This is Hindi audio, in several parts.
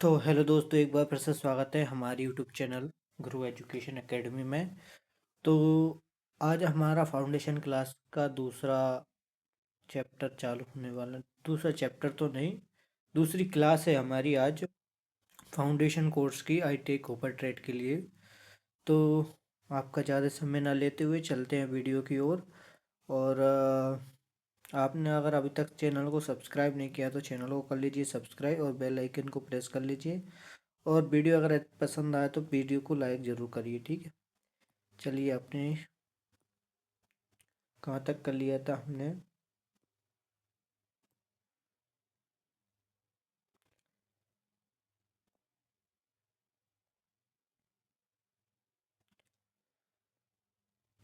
तो हेलो दोस्तों, एक बार फिर से स्वागत है हमारी यूट्यूब चैनल गुरु एजुकेशन एकेडमी में। तो आज हमारा फाउंडेशन क्लास का दूसरा चैप्टर चालू होने वाला। दूसरा चैप्टर तो नहीं, दूसरी क्लास है हमारी आज फाउंडेशन कोर्स की आईटी कॉपर ट्रेड के लिए। तो आपका ज़्यादा समय ना लेते हुए चलते हैं वीडियो की ओर। और आपने अगर अभी तक चैनल को सब्सक्राइब नहीं किया तो चैनल को कर लीजिए सब्सक्राइब और बेल आइकन को प्रेस कर लीजिए। और वीडियो अगर पसंद आए तो वीडियो को लाइक ज़रूर करिए, ठीक है। चलिए, आपने कहाँ तक कर लिया था हमने।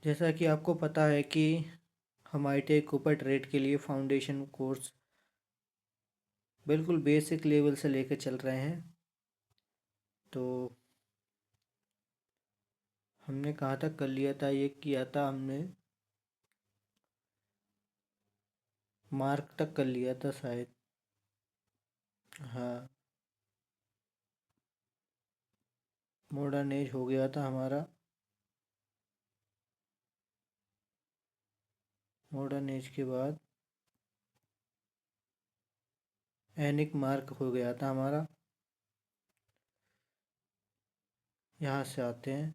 जैसा कि आपको पता है कि हम आईटीआई कूपर ट्रेड के लिए फाउंडेशन कोर्स बिल्कुल बेसिक लेवल से लेकर चल रहे हैं। तो हमने कहाँ तक कर लिया था, ये किया था हमने मार्क तक कर लिया था शायद। हाँ, मॉडर्न एज हो गया था हमारा। मॉडर्न एज के बाद एनिक मार्क हो गया था हमारा। यहाँ से आते हैं।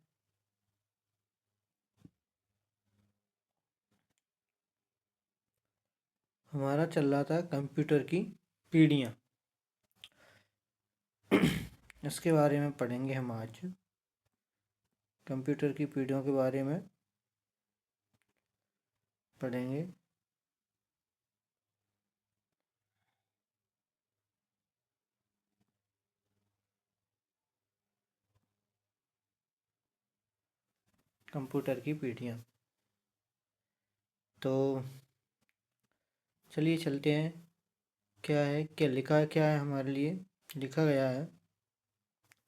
हमारा चल रहा था कंप्यूटर की पीढ़ियाँ। इसके बारे में पढ़ेंगे हम आज। कंप्यूटर की पीढ़ियों के बारे में पढ़ेंगे। कंप्यूटर की पीढ़ियाँ। तो चलिए चलते हैं। क्या है, क्या लिखा है, क्या है हमारे लिए लिखा गया है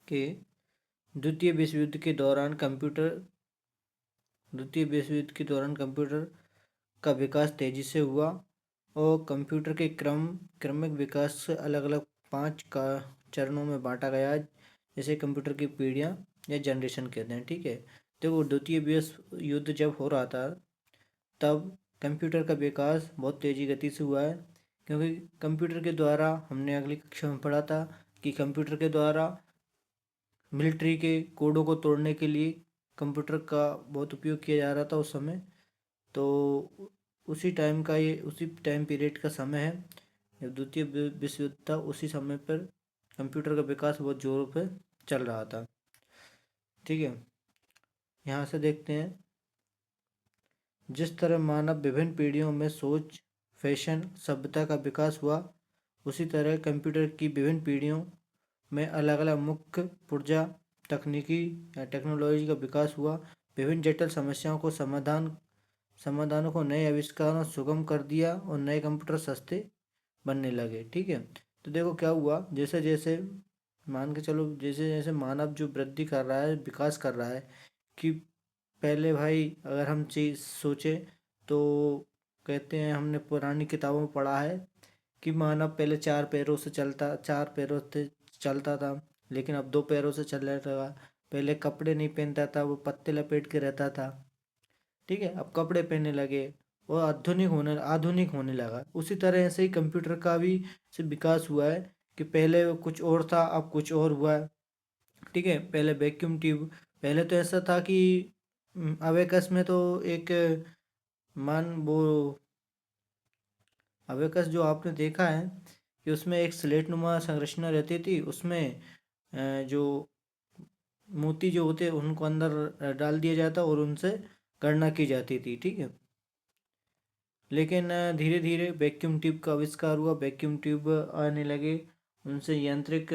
कि द्वितीय विश्व युद्ध के दौरान कंप्यूटर द्वितीय विश्व युद्ध के दौरान कंप्यूटर का विकास तेजी से हुआ और कंप्यूटर के क्रमिक विकास से अलग अलग पांच का चरणों में बांटा गया है, जैसे कंप्यूटर की पीढ़ियाँ या जनरेशन कहते हैं, ठीक है। देखो, द्वितीय विश्व युद्ध जब हो रहा था तब कंप्यूटर का विकास बहुत तेज़ी गति से हुआ है, क्योंकि कंप्यूटर के द्वारा हमने अगली कक्षा में पढ़ा था कि कंप्यूटर के द्वारा मिलिट्री के कोडों को तोड़ने के लिए कंप्यूटर का बहुत उपयोग किया जा रहा था उस समय। तो उसी टाइम पीरियड का समय है जब द्वितीय विश्व युद्ध था। उसी समय पर कंप्यूटर का विकास बहुत जोरों पर चल रहा था, ठीक है। यहाँ से देखते हैं, जिस तरह मानव विभिन्न पीढ़ियों में सोच, फैशन, सभ्यता का विकास हुआ, उसी तरह कंप्यूटर की विभिन्न पीढ़ियों में अलग अलग मुख्य पुर्जा तकनीकी या टेक्नोलॉजी का विकास हुआ। विभिन्न जटिल समस्याओं को समाधानों को नए आविष्कारों सुगम कर दिया और नए कंप्यूटर सस्ते बनने लगे, ठीक है। तो देखो क्या हुआ, जैसे जैसे मान के चलो, जैसे जैसे मानव जो वृद्धि कर रहा है, विकास कर रहा है, कि पहले भाई अगर हम चीज़ सोचे तो कहते हैं, हमने पुरानी किताबों में पढ़ा है कि मानव पहले चार पैरों से चलता था, लेकिन अब दो पैरों से चलने लगा। पहले कपड़े नहीं पहनता था, वो पत्ते लपेट के रहता था, ठीक है। अब कपड़े पहनने लगे और आधुनिक होने लगा। उसी तरह से ही कंप्यूटर का भी से विकास हुआ है कि पहले कुछ और था, अब कुछ और हुआ है, ठीक है। पहले वैक्यूम ट्यूब, पहले तो ऐसा था कि अवेकस में तो एक मान वो अवेकस जो आपने देखा है कि उसमें एक स्लेट नुमा संरचना रहती थी, उसमें जो मोती जो होते उनको अंदर डाल दिया जाता और उनसे गणना की जाती थी, ठीक है। लेकिन धीरे धीरे वैक्यूम ट्यूब का आविष्कार हुआ, वैक्यूम ट्यूब आने लगे, उनसे यांत्रिक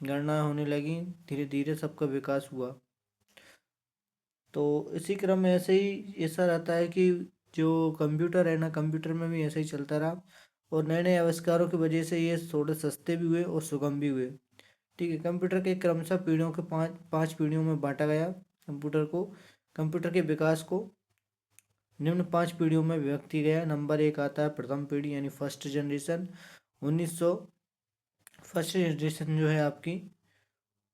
गणना होने लगी, धीरे धीरे सबका विकास हुआ। तो इसी क्रम में ऐसे ही ऐसा रहता है कि जो कंप्यूटर है ना, कंप्यूटर में भी ऐसे ही चलता रहा और नए नए आविष्कारों की वजह से ये थोड़े सस्ते भी हुए और सुगम भी हुए, ठीक है। कंप्यूटर के क्रमशः पीढ़ियों के पाँच पाँच पीढ़ियों में बांटा गया कंप्यूटर के विकास को निम्न पांच पीढ़ियों में विभक्त किया गया। नंबर एक आता है प्रथम पीढ़ी यानी फर्स्ट जनरेशन, 1900 फर्स्ट जनरेशन जो है आपकी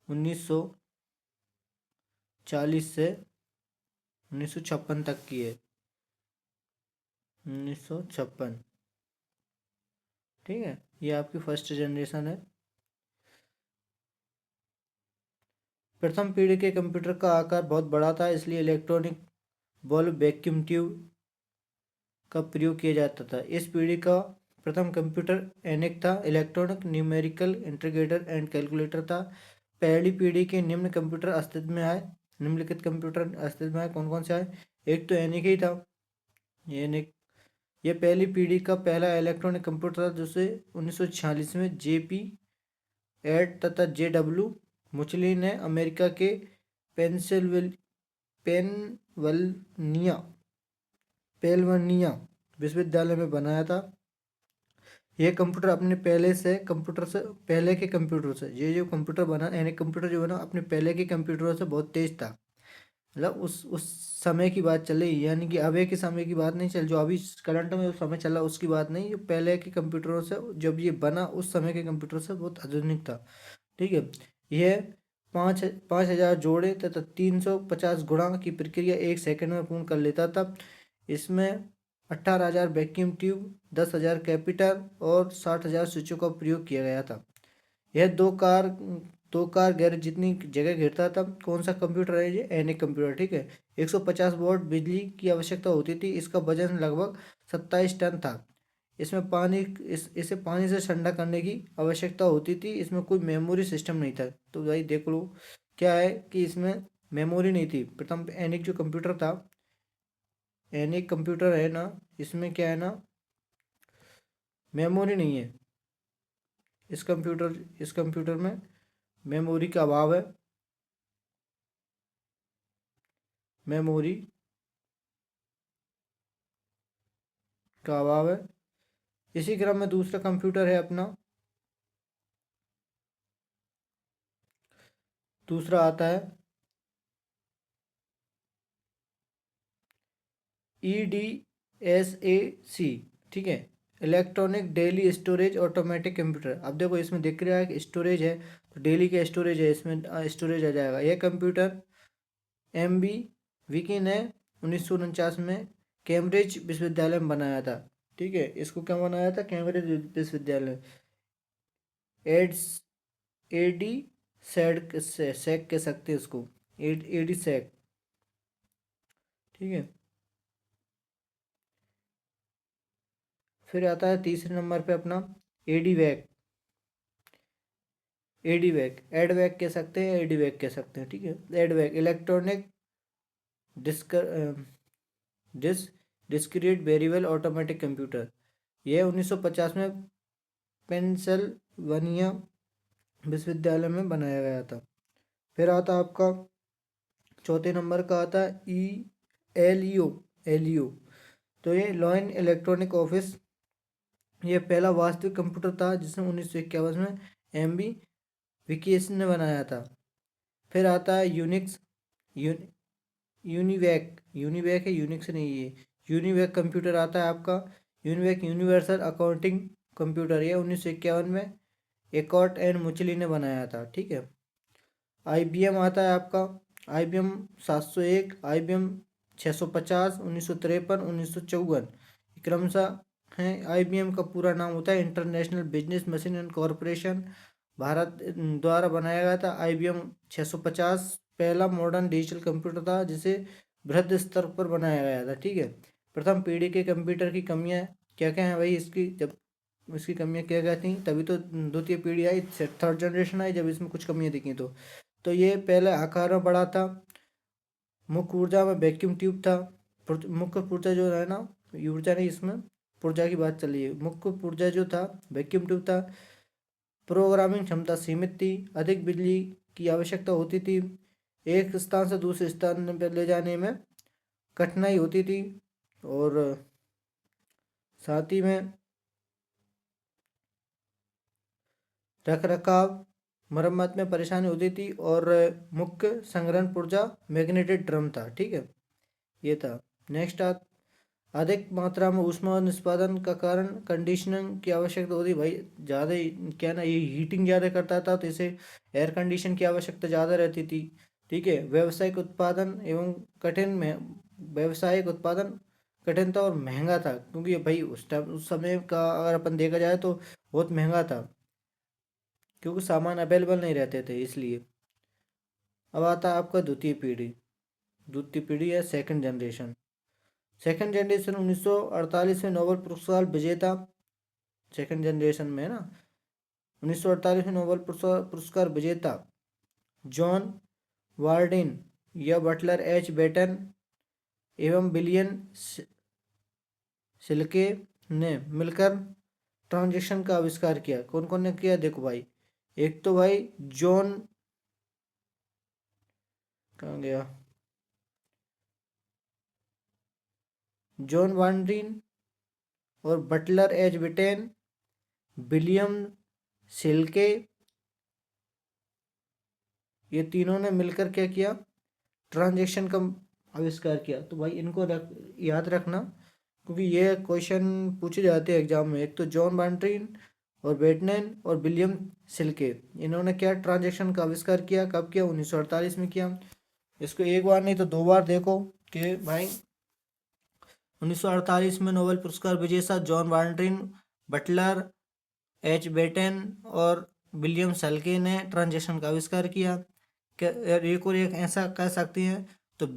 1940 से 1956 तक की है। 1956, ठीक है, ये आपकी फर्स्ट जनरेशन है। प्रथम पीढ़ी के कंप्यूटर का आकार बहुत बड़ा था, इसलिए इलेक्ट्रॉनिक बल्ब वैक्यूम ट्यूब का प्रयोग किया जाता था। इस पीढ़ी का प्रथम कंप्यूटर एनिक था, electronic numerical integrator and calculator था। पहली पीढ़ी के निम्न कंप्यूटर अस्तित्व में आए। निम्नलिखित कंप्यूटर अस्तित्व में आए, कौन कौन से आए? एक तो एनिक ही था, ये एनिक, ये पहली पीढ़ी का पहला इलेक्ट्रॉनिक कंप्यूटर था, जिसे 1946 में जेपी एड तथा जेडब्ल्यू मुचली ने अमेरिका के पेनवल्निया पेलवर्निया विश्वविद्यालय में बनाया था। यह कंप्यूटर अपने पहले के कंप्यूटर से, ये जो कंप्यूटर बना, यानी कंप्यूटर जो बना अपने पहले के कंप्यूटरों से बहुत तेज था। मतलब उस समय की बात चल रही, यानी कि अभी के समय की बात नहीं चल, जो अभी करंट में समय चल रहा उसकी बात नहीं, जो पहले के कंप्यूटरों से, जब ये बना उस समय के कंप्यूटर से बहुत आधुनिक था। ठीक है, यह 5,000 जोड़े तथा 350 गुणा की प्रक्रिया 1 सेकंड में पूर्ण कर लेता था। इसमें 18,000 वैक्यूम ट्यूब, 10,000 कैपिटल और 60,000 स्विचों का प्रयोग किया गया था। यह दो कार गैरेज जितनी जगह घेरता था। कौन सा कंप्यूटर है ये? एनिक कंप्यूटर, ठीक है। 150 वॉट बिजली की आवश्यकता होती थी। इसका वजन लगभग 27 टन था। इसमें इसे पानी से ठंडा करने की आवश्यकता होती थी। इसमें कोई मेमोरी सिस्टम नहीं था। तो भाई देख लो क्या है कि इसमें मेमोरी नहीं थी। प्रथम एनिक जो कंप्यूटर था, एनिक कंप्यूटर है ना, इसमें क्या है ना, मेमोरी नहीं है। इस कंप्यूटर में मेमोरी का अभाव है। मेमोरी का अभाव है। इसी क्रम में दूसरा कंप्यूटर है अपना, दूसरा आता है EDSAC, ठीक है, electronic daily storage automatic computer. अब देखो इसमें दिख रहा है कि स्टोरेज है, तो डेली का स्टोरेज है, इसमें स्टोरेज आ जाएगा। यह कंप्यूटर MB विकी ने 1949 में कैम्ब्रिज विश्वविद्यालय में बनाया था। ठीक है, इसको क्या बनाया था? कैम्ब्रिज विश्वविद्यालय। एड्स एडी सैक कह सकते हैं इसको, एडी सैक, ठीक है। फिर आता है तीसरे नंबर पे अपना एडीवैक। एडवैक कह सकते हैं, एडीवैक कह सकते हैं, ठीक है। एडवैक इलेक्ट्रॉनिक डिस डिस्क्रीट वेरिएबल ऑटोमेटिक कंप्यूटर। यह 1950 में पेंसिल्वेनिया विश्वविद्यालय में बनाया गया था। फिर आता आपका चौथे नंबर का आता है एलियो। तो ये लॉइन इलेक्ट्रॉनिक ऑफिस, यह पहला वास्तविक कंप्यूटर था जिसे 1951 में MB विकीस ने बनाया था। फिर आता है यूनिक्स, यूनिवैक है, यूनिक्स नहीं है। यूनिवैक कंप्यूटर आता है आपका। यूनिवैक यूनिवर्सल अकाउंटिंग कंप्यूटर, ये 1951 में एकॉर्ट एंड मुचली ने बनाया था, ठीक है। IBM आता है आपका, IBM 701, IBM 650, 1953, 1954 क्रमशः हैं। IBM का पूरा नाम होता है international business machine and corporation, Bharat द्वारा बनाया गया था। IBM 650 पहला मॉडर्न डिजिटल कंप्यूटर था जिसे बृहद स्तर पर बनाया गया था, ठीक है। प्रथम पीढ़ी के कंप्यूटर की कमियां क्या क्या हैं भाई? इसकी कमियां क्या क्या थी? तभी तो द्वितीय पीढ़ी आई, थर्ड जनरेशन आई, जब इसमें कुछ कमियां दिखी। तो ये पहले आकार में बड़ा था। मुख्य ऊर्जा में वैक्यूम ट्यूब था। मुख्य पुर्जा जो है ना, ऊर्जा नहीं, इसमें पुर्जा की बात चल रही है। मुख्य पुर्जा जो था वैक्यूम ट्यूब था। प्रोग्रामिंग क्षमता सीमित थी। अधिक बिजली की आवश्यकता होती थी। एक स्थान से दूसरे स्थान पर ले जाने में कठिनाई होती थी। और साथ ही में रख रखाव मरम्मत में परेशानी होती थी। और मुख्य संग्रहण पुर्जा मैग्नेटिक ड्रम था, ठीक है, ये था। नेक्स्ट अधिक मात्रा में ऊष्मा निष्पादन का कारण कंडीशनिंग की आवश्यकता होती भाई। ज़्यादा क्या ना, ये हीटिंग ज़्यादा करता था तो इसे एयर कंडीशन की आवश्यकता ज़्यादा रहती थी। ठीक है। व्यावसायिक उत्पादन एवं कठिन में व्यावसायिक उत्पादन कठिन था और महंगा था, क्योंकि भाई उस टाइम उस समय का अगर अपन देखा जाए तो बहुत महंगा था, क्योंकि सामान अवेलेबल नहीं रहते थे इसलिए। अब आता है आपका द्वितीय पीढ़ी। द्वितीय पीढ़ी है सेकंड जनरेशन। सेकंड जनरेशन 1948 में नोबेल पुरस्कार विजेता, सेकंड जनरेशन में है ना, 1948 में नोबेल पुरस्कार विजेता जॉन वार्डिन या बटलर एच बेटन एवं विलियम सिल्के ने मिलकर ट्रांजेक्शन का आविष्कार किया। कौन कौन ने किया देखो भाई। एक तो भाई जॉन, कहाँ गया, जॉन वार्डिन और बटलर एच बेटन, विलियम सिल्के, ये तीनों ने मिलकर क्या किया, ट्रांजेक्शन का आविष्कार किया। तो भाई इनको याद रखना, क्योंकि ये क्वेश्चन पूछे जाते हैं एग्जाम में। एक तो जॉन बाल्ट्रीन और बेटनन और विलियम सिल्के, इन्होंने क्या ट्रांजेक्शन का आविष्कार किया, कब किया, 1948 में किया। इसको एक बार नहीं तो दो बार देखो कि भाई 1948 में नोबेल पुरस्कार विजेता जॉन बाल्ट्रीन, बटलर एच बेटन और विलियम सल्के ने ट्रांजेक्शन का आविष्कार किया। एक और एक ऐसा कह सकते हैं तो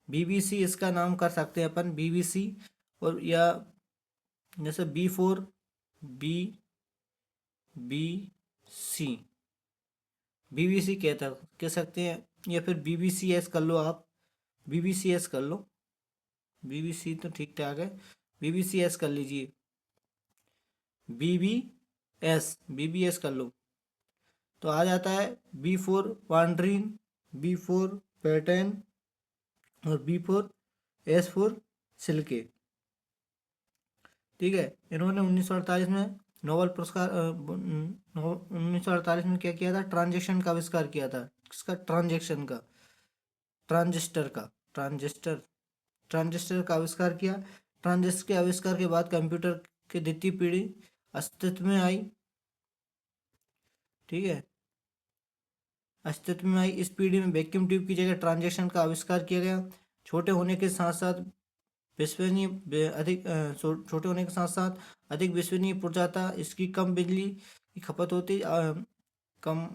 बीबीसी इसका नाम कर सकते हैं अपन, बीबीसी। और या जैसे B4 B B C, BBC कहता कह सकते हैं, या फिर BBCS कर लो आप, BBCS कर लो। BBC तो ठीक ठाक है, BBCS कर लीजिए, BBS कर लो। तो आ जाता है B4 वांड्रीन, B4 पैटर्न और B4 सिल्के। ठीक है। इन्होंने 1948 में नोबेल पुरस्कार 1948 में क्या किया था, ट्रांजेक्शन का आविष्कार किया था। किसका, ट्रांजेक्शन का, ट्रांजिस्टर का, ट्रांजिस्टर का आविष्कार किया। ट्रांजिस्टर के आविष्कार के बाद कंप्यूटर की द्वितीय पीढ़ी अस्तित्व में आई। ठीक है, अस्तित्व में आई। इस पीढ़ी में वैक्यूम ट्यूब की जगह ट्रांजेक्शन का आविष्कार किया गया। छोटे होने के साथ साथ छोटे होने के साथ साथ अधिक विश्वसनीय पुरजाता, इसकी कम बिजली की खपत होती, कम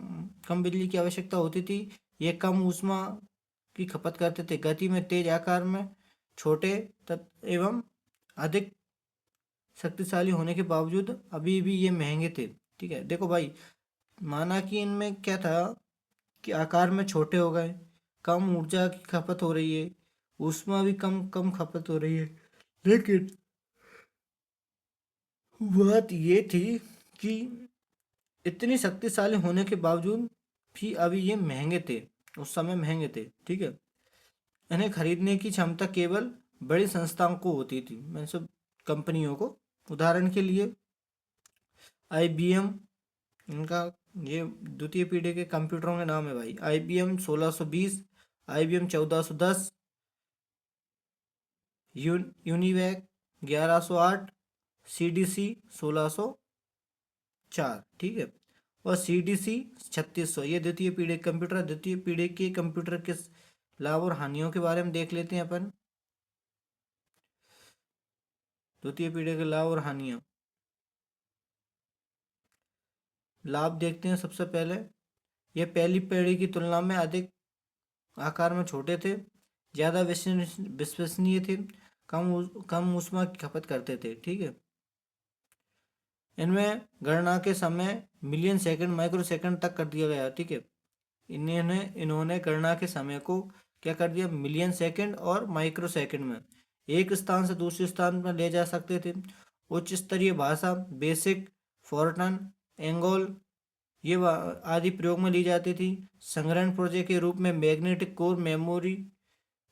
कम बिजली की आवश्यकता होती थी। ये कम ऊष्मा की खपत करते थे, गति में तेज, आकार में छोटे एवं अधिक शक्तिशाली होने के बावजूद अभी भी ये महंगे थे। ठीक है। देखो भाई, माना कि इनमें क्या था कि आकार में छोटे हो गए, कम ऊर्जा की खपत हो रही है, ऊष्मा भी कम कम खपत हो रही है, लेकिन बात ये थी कि इतनी शक्तिशाली होने के बावजूद भी अभी ये महंगे थे, उस समय महंगे थे। ठीक है। इन्हें खरीदने की क्षमता केवल बड़ी संस्थाओं को होती थी, मतलब सब कंपनियों को। उदाहरण के लिए IBM, इनका ये द्वितीय पीढ़ी के कंप्यूटरों के नाम है भाई। IBM 1620, IBM 1410, UNIVAC 1108, CDC 1604। ठीक है। और CDC 3600, ये द्वितीय पीढ़ी के कंप्यूटर। द्वितीय पीढ़ी के कंप्यूटर के लाभ और हानियों के बारे में देख लेते हैं अपन। द्वितीय पीढ़ी के लाभ और हानियाँ, लाभ देखते हैं सबसे पहले। ये पहली पीढ़ी की तुलना में अधिक आकार में छोटे थे, ज़्यादा विश्वसनीय थे, कम ऊष्मा की खपत करते थे। ठीक है। इनमें गणना के समय मिलियन सेकंड माइक्रो सेकंड तक कर दिया गया। ठीक है। इन्होंने गणना के समय को क्या कर दिया, मिलियन सेकंड और माइक्रो सेकंड में एक स्थान से दूसरे स्थान पर ले जा सकते थे। उच्च स्तरीय भाषा, बेसिक, फोर्टन, एंगोल, ये आदि प्रयोग में ली जाती थी। संग्रहण प्रोजेक्ट के रूप में मैग्नेटिक कोर, मेमोरी,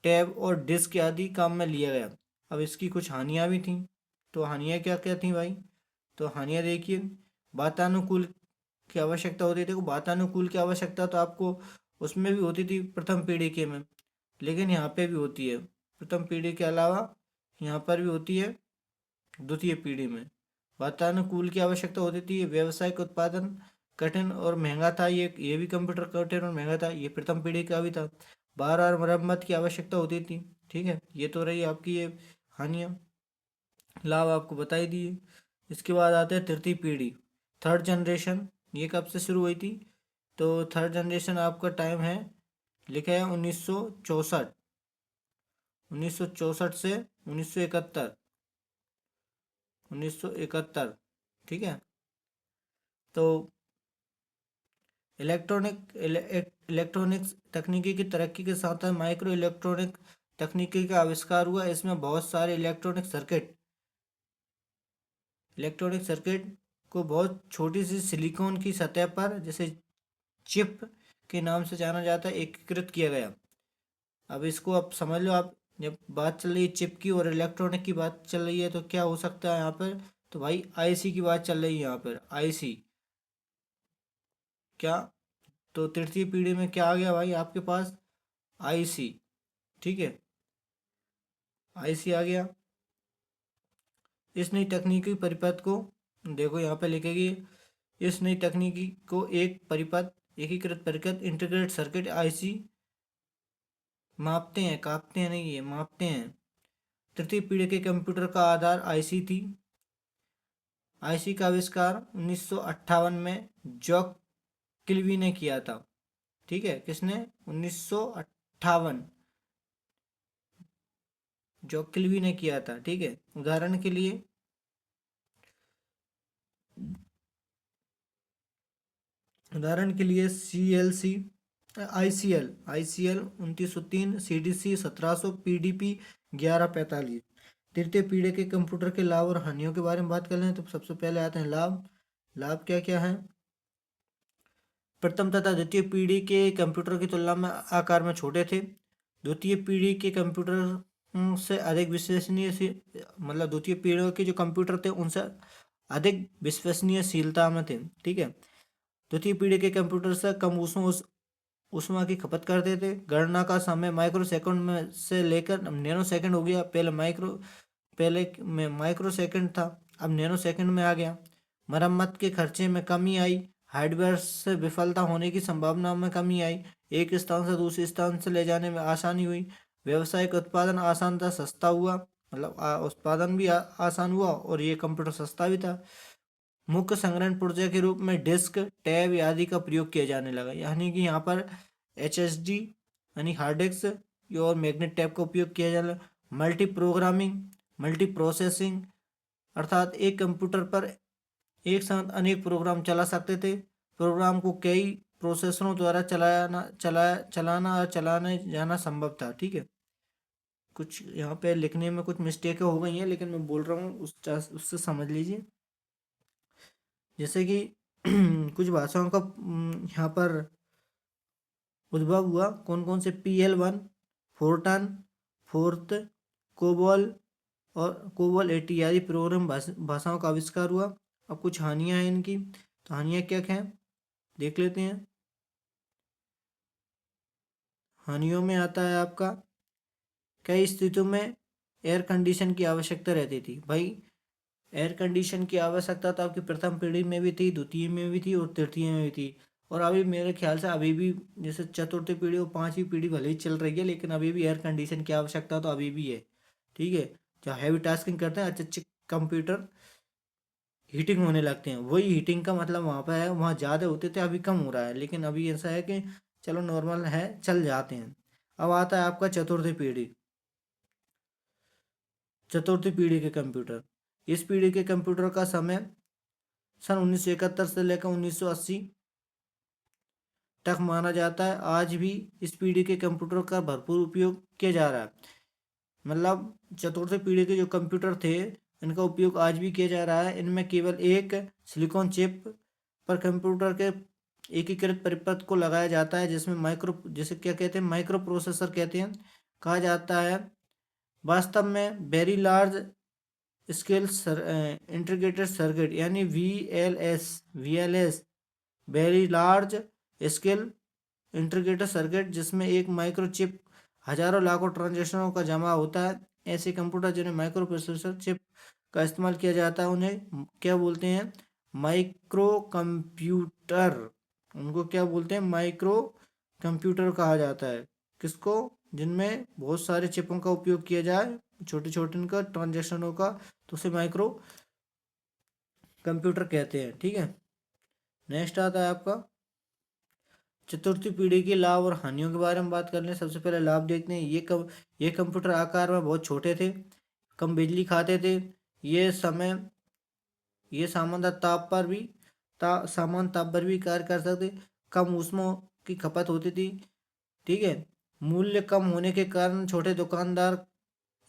टैब और डिस्क आदि काम में लिया गया। अब इसकी कुछ हानियाँ भी थी। तो हानियाँ क्या क्या थी भाई, तो हानियाँ देखिए। वातानुकूल की आवश्यकता होती थी। देखो, वातानुकूल की आवश्यकता तो आपको उसमें भी होती थी प्रथम पीढ़ी के में, लेकिन यहाँ पे भी होती है। प्रथम पीढ़ी के अलावा यहाँ पर भी होती है द्वितीय पीढ़ी में। वातानुकूल की आवश्यकता होती थी। व्यावसायिक उत्पादन कठिन और महंगा था, ये भी कंप्यूटर कठिन और महंगा था, ये प्रथम पीढ़ी का भी था। बार बार मरम्मत की आवश्यकता होती थी। ठीक है, ये तो रही आपकी ये हानियाँ। लाभ आपको बताई दिए। इसके बाद आते हैं तृतीय पीढ़ी, थर्ड जनरेशन। ये कब से शुरू हुई थी? तो थर्ड जनरेशन आपका टाइम है, लिखा है 1964, 1964 से 1971, 1971। ठीक है, तो इलेक्ट्रॉनिक्स तकनीकी की तरक्की के साथ माइक्रो इलेक्ट्रॉनिक तकनीकी का आविष्कार हुआ। इसमें बहुत सारे इलेक्ट्रॉनिक सर्किट को बहुत छोटी सी सिलिकॉन की सतह पर, जैसे चिप के नाम से जाना जाता है, एकीकृत किया गया। अब इसको आप समझ लो, आप जब बात चल रही है चिप की और इलेक्ट्रॉनिक की बात चल रही है तो क्या हो सकता है यहाँ पर? तो भाई आईसी की बात चल रही है यहाँ पर, आईसी। क्या? तो तृतीय पीढ़ी में क्या आ गया भाई आपके पास? आईसी। ठीक है, आईसी आ गया। इस नई तकनीकी परिपथ को देखो यहाँ पे लिखेगी, इस नई तकनीकी को एक परिपथ, एकीकृत परिपथ, इंटीग्रेटेड सर्किट आईसी मापते हैं, कापते हैं नहीं, ये मापते हैं। तृतीय पीढ़ी के कंप्यूटर का आधार आईसी थी। आईसी का आविष्कार 1958 में जॉक किल्वी ने किया था। ठीक है, किसने? 1958 जॉक किल्वी ने किया था। ठीक है, उदाहरण के लिए CLC, ICL 2903, CDC 1700, PDP 1145। तृतीय पीढ़ी के कंप्यूटर के लाभ और हानियों के बारे में बात कर लें तो सबसे पहले आते हैं लाभ। लाभ क्या क्या है? प्रथम तथा द्वितीय पीढ़ी के कंप्यूटर की तुलना में आकार में छोटे थे। द्वितीय पीढ़ी के कंप्यूटर से अधिक विश्वसनीय, मतलब द्वितीय पीढ़ी के जो कंप्यूटर थे उनसे अधिक विश्वसनीयशीलता में थे। ठीक है, द्वितीय पीढ़ी के कंप्यूटर से कम ऊष्मा की खपत करते थे। गणना का समय माइक्रो सेकंड में से लेकर नैनो सेकंड हो गया। पहले में माइक्रो सेकंड था, अब नैनो सेकंड में आ गया। मरम्मत के खर्चे में कमी आई। हार्डवेयर से विफलता होने की संभावना में कमी आई। एक स्थान से दूसरे स्थान से ले जाने में आसानी हुई। व्यावसायिक उत्पादन आसान था, सस्ता हुआ, मतलब उत्पादन भी आसान हुआ और ये कंप्यूटर सस्ता भी था। मुख्य संग्रहण पुर्जे के रूप में डिस्क, टैब आदि का प्रयोग किया जाने लगा। यानी कि यहाँ पर HSD यानी हार्ड डिस्क और मैग्नेट टैब का उपयोग किया जाने लगा। मल्टी प्रोग्रामिंग, मल्टी प्रोसेसिंग, अर्थात एक कंप्यूटर पर एक साथ अनेक प्रोग्राम चला सकते थे। प्रोग्राम को कई प्रोसेसरों द्वारा चलाना और चलाने जाना संभव था। ठीक है, कुछ यहाँ पे लिखने में कुछ मिस्टेकें हो गई हैं, लेकिन मैं बोल रहा हूँ उससे समझ लीजिए। जैसे कि कुछ भाषाओं का यहाँ पर उद्भव हुआ। कौन कौन से? PL1, फोर्टान, फोर्थ, कोबॉल और कोबॉल 80 आदि प्रोग्राम भाषाओं का आविष्कार हुआ। अब कुछ हानियां हैं इनकी, तो हानियां क्या क्या हैं देख लेते हैं। हानियों में आता है आपका, कई स्थितियों में एयर कंडीशन की आवश्यकता रहती थी। भाई एयर कंडीशन की आवश्यकता तो आपकी प्रथम पीढ़ी में भी थी, द्वितीय में भी थी और तृतीय में भी थी। और अभी मेरे ख्याल से अभी भी, जैसे चतुर्थ पीढ़ी और पांचवी पीढ़ी भले ही चल रही है, लेकिन अभी भी एयर कंडीशन की आवश्यकता तो अभी भी है। ठीक है, जो हैवी टास्किंग करते हैं अच्छे अच्छे कंप्यूटर हीटिंग होने लगते हैं। वही हीटिंग का मतलब वहाँ पर है, वहाँ ज़्यादा होते थे, अभी कम हो रहा है, लेकिन अभी ऐसा है कि चलो नॉर्मल है, चल जाते हैं। अब आता है आपका चतुर्थी पीढ़ी के कंप्यूटर। इस पीढ़ी के कंप्यूटर का समय सन 1971 से लेकर 1980 तक माना जाता है। आज भी इस पीढ़ी के कंप्यूटर का भरपूर उपयोग किया जा रहा है। मतलब चतुर्थी पीढ़ी के जो कंप्यूटर थे इनका उपयोग आज भी किया जा रहा है। इनमें केवल एक सिलिकॉन चिप पर कंप्यूटर के एकीकृत परिपथ को लगाया जाता है, जिसमें जैसे क्या कहते हैं, माइक्रो प्रोसेसर कहते हैं, कहा जाता है। वास्तव में very large scale integrated circuit यानी VLS very large scale integrated circuit, जिसमें एक माइक्रोचिप हजारों लाखों ट्रांजेक्शनों का जमा होता है। ऐसे कंप्यूटर जिन्हें माइक्रो प्रोसेसर चिप का इस्तेमाल किया जाता है उन्हें क्या बोलते हैं? Micro computer. उनको क्या बोलते हैं? माइक्रो कंप्यूटर कहा जाता है। किसको? जिनमें बहुत सारे चिपों का उपयोग किया जाए, छोटे छोटे इनका ट्रांजेक्शनों का, तो उसे माइक्रो कंप्यूटर कहते हैं। ठीक है, नेक्स्ट आता है आपका चतुर्थी पीढ़ी के लाभ और हानियों के बारे में बात कर लें। सबसे पहले लाभ देखते हैं। ये कंप्यूटर आकार में बहुत छोटे थे, कम बिजली खाते थे। ये समय ये सामान्य ताप पर भी कार्य कर सकते, कम ऊष्मा की खपत होती थी। ठीक है, मूल्य कम होने के कारण छोटे दुकानदार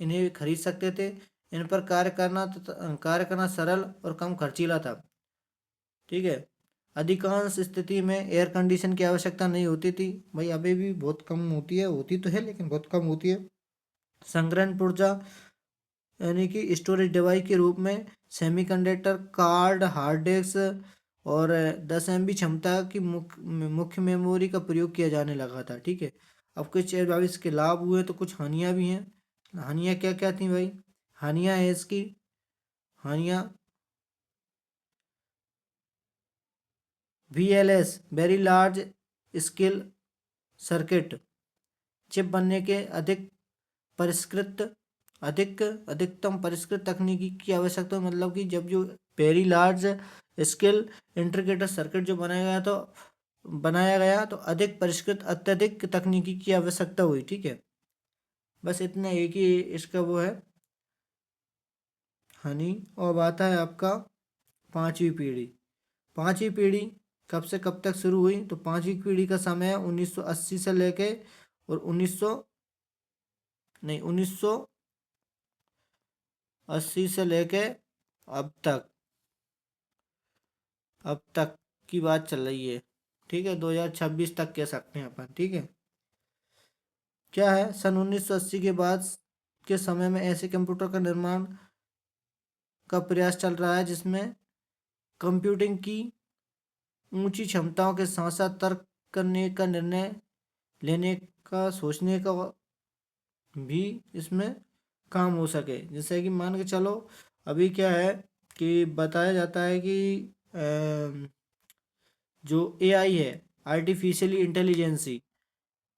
इन्हें खरीद सकते थे। इन पर कार्य करना सरल और कम खर्चीला था। ठीक है, अधिकांश स्थिति में एयर कंडीशन की आवश्यकता नहीं होती थी। भाई अभी भी बहुत कम होती है, होती तो है लेकिन बहुत कम होती है। संग्रहण ऊर्जा यानी कि स्टोरेज डिवाइस के रूप में सेमीकंडक्टर कार्ड, हार्ड डिस्क और 10 MB क्षमता की मुख्य मेमोरी का प्रयोग किया जाने लगा था। ठीक है, अब कुछ बाईस के लाभ हुए तो कुछ हानियां भी हैं। हानियां क्या क्या थी भाई? हानियां है इसकी, हानियां VLS very large scale circuit, chip बनने के परिष्कृत अधिकतम परिष्कृत तकनीकी की आवश्यकता, मतलब कि जब जो very large scale integrated circuit जो बनाया गया तो अधिक परिष्कृत अत्यधिक तकनीकी की आवश्यकता हुई। ठीक है, बस इतना एक ही इसका वो है हानि। और आता है आपका पांचवी पीढ़ी। पांचवी पीढ़ी कब से कब तक शुरू हुई? तो पांचवी पीढ़ी का समय है 1980 से लेके और 1980 से लेके अब तक अब तक की बात चल रही है। ठीक है, 2026 तक कह सकते हैं अपन। ठीक है, क्या है, सन 1980 के बाद के समय में ऐसे कंप्यूटर का निर्माण का प्रयास चल रहा है जिसमें कंप्यूटिंग की ऊंची क्षमताओं के साथ साथ तर्क करने का, निर्णय लेने का, सोचने का भी इसमें काम हो सके। जैसे कि मान के चलो, अभी क्या है कि बताया जाता है कि जो AI है, आर्टिफिशियली इंटेलिजेंसी,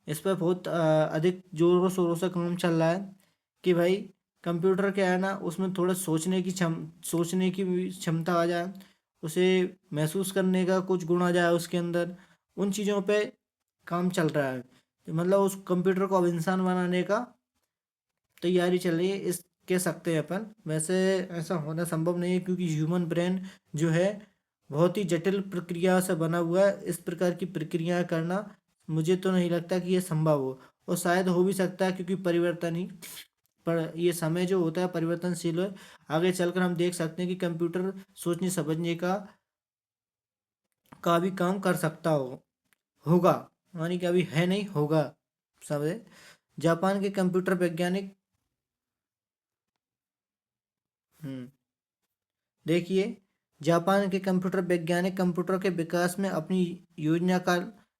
इस पर बहुत अधिक जोरों शोरों से काम चल रहा है कि भाई कंप्यूटर क्या है ना, उसमें थोड़ा सोचने की भी क्षमता आ जाए, उसे महसूस करने का कुछ गुण आ जाए उसके अंदर। उन चीज़ों पे काम चल रहा है, तो मतलब उस कंप्यूटर को अब इंसान बनाने का तैयारी चल रही है, इस कह सकते हैं अपन। वैसे ऐसा होना संभव नहीं है क्योंकि ह्यूमन ब्रेन जो है बहुत ही जटिल प्रक्रिया से बना हुआ है। इस प्रकार की प्रक्रियाएं करना मुझे तो नहीं लगता कि ये संभव हो, और शायद हो भी सकता है क्योंकि परिवर्तन ही, पर ये समय जो होता है परिवर्तनशील है। आगे चलकर हम देख सकते हैं कि कंप्यूटर सोचने समझने का भी काम कर सकता होगा, यानी कि अभी है नहीं, होगा सब है। जापान के कंप्यूटर वैज्ञानिक, हम्म देखिए, जापान के कंप्यूटर वैज्ञानिक कंप्यूटर के विकास में अपनी योजना का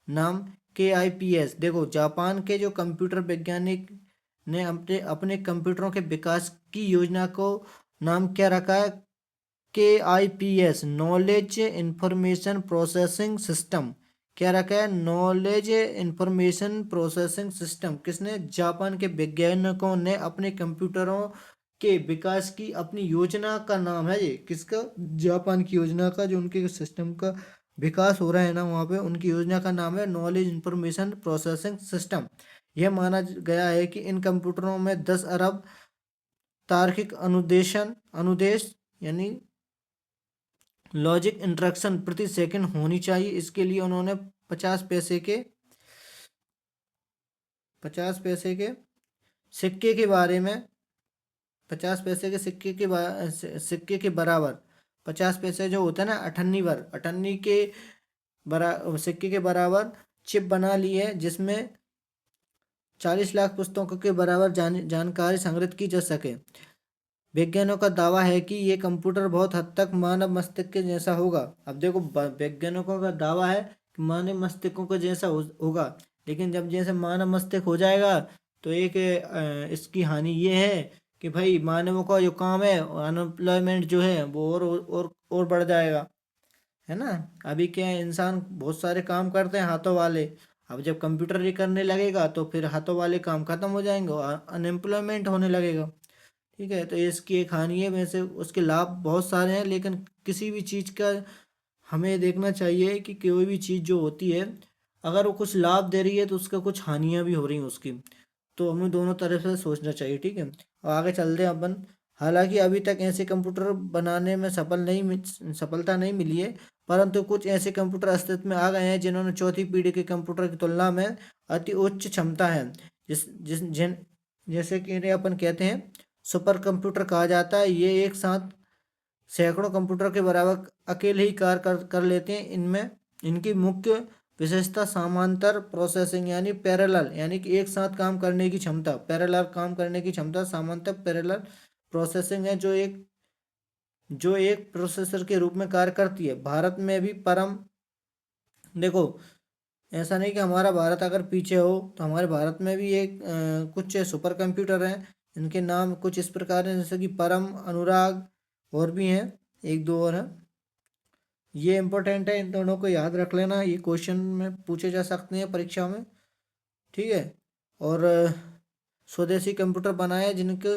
नाम KIPS, देखो जापान के जो कंप्यूटर वैज्ञानिक ने अपने अपने कंप्यूटरों के विकास की योजना को नाम क्या रखा है? KIPS, knowledge information processing system. क्या रखा है? Knowledge information processing system. किसने? जापान के वैज्ञानिकों ने अपने कंप्यूटरों के विकास की अपनी योजना का नाम है ये। किसका? जापान की योजना का, जो उनके सिस्टम का विकास हो रहा है ना वहाँ पे, उनकी योजना का नाम है नॉलेज इंफॉर्मेशन प्रोसेसिंग सिस्टम। यह माना गया है कि इन कंप्यूटरों में 10 अरब तार्किक अनुदेश यानी लॉजिक इंस्ट्रक्शन प्रति सेकंड होनी चाहिए। इसके लिए उन्होंने 50 पैसे के सिक्के के बारे में 50 पैसे के सिक्के के बराबर, 50 पैसे जो होता है ना, अठन्नी के सिक्के के बराबर चिप बना ली है जिसमें 40 लाख पुस्तकों के बराबर जानकारी संग्रहित की जा सके। वैज्ञानिकों का दावा है कि ये कंप्यूटर बहुत हद तक मानव मस्तिष्क के जैसा होगा। अब देखो, वैज्ञानिकों का दावा है कि मानव मस्तिष्कों के जैसा होगा, लेकिन जब जैसे मानव मस्तिष्क हो जाएगा तो एक इसकी हानि ये है कि भाई मानवों का जो काम है, अनएम्प्लॉयमेंट जो है वो और बढ़ जाएगा, है ना। अभी क्या है, इंसान बहुत सारे काम करते हैं हाथों वाले, अब जब कंप्यूटर ही करने लगेगा तो फिर हाथों वाले काम खत्म हो जाएंगे और अनएम्प्लॉयमेंट होने लगेगा। ठीक है, तो इसकी एक हानि है, वैसे उसके लाभ बहुत सारे हैं, लेकिन किसी भी चीज़ का हमें देखना चाहिए कि कोई भी चीज़ जो होती है, अगर वो कुछ लाभ दे रही है तो उसका कुछ हानियाँ भी हो रही हैं उसकी, तो हमें दोनों तरफ से सोचना चाहिए। ठीक है, और आगे चलते हैं अपन। हालांकि अभी तक ऐसे कंप्यूटर बनाने में सफलता नहीं मिली है, परंतु कुछ ऐसे कंप्यूटर अस्तित्व में आ गए हैं जिन्होंने चौथी पीढ़ी के कंप्यूटर की तुलना में अति उच्च क्षमता है। जिस जिस जिन जैसे कि इन्हें अपन कहते हैं सुपर कंप्यूटर कहा जाता है। ये एक साथ सैकड़ों कंप्यूटर के बराबर अकेले ही कार्य कर लेते हैं। इनमें इनकी मुख्य विशेषता समांतर प्रोसेसिंग यानी पैरेलल, यानी कि एक साथ काम करने की क्षमता, पैरेलल काम करने की क्षमता, समांतर पैरेलल प्रोसेसिंग है, जो एक प्रोसेसर के रूप में कार्य करती है। भारत में भी परम देखो, ऐसा नहीं कि हमारा भारत अगर पीछे हो, तो हमारे भारत में भी एक कुछ सुपर कंप्यूटर हैं। इनके नाम कुछ इस प्रकार हैं, जैसे कि परम, अनुराग, और भी हैं, एक दो और हैं। ये इम्पोर्टेंट है, इन दोनों को याद रख लेना, ये क्वेश्चन में पूछे जा सकते हैं परीक्षा में। ठीक है, और स्वदेशी कंप्यूटर बनाए जिनके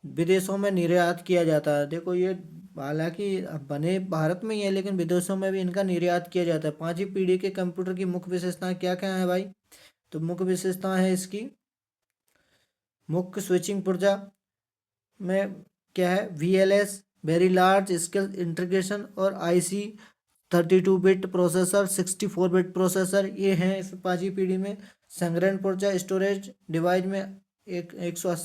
विदेशों में निर्यात किया जाता है। देखो ये हालांकि बने भारत में ही है, लेकिन विदेशों में भी इनका निर्यात किया जाता है। पांचवी पीढ़ी के कंप्यूटर की मुख्य विशेषताएं क्या क्या है भाई? तो मुख्य विशेषताएं है इसकी, मुख्य स्विचिंग पुर्जा में क्या है, VLS very large scale integration, और IC 32 bit processor, 64 bit processor, ये हैं इस पांचवी पीढ़ी में। संग्रहण पुर्जा स्टोरेज डिवाइस में एक सौ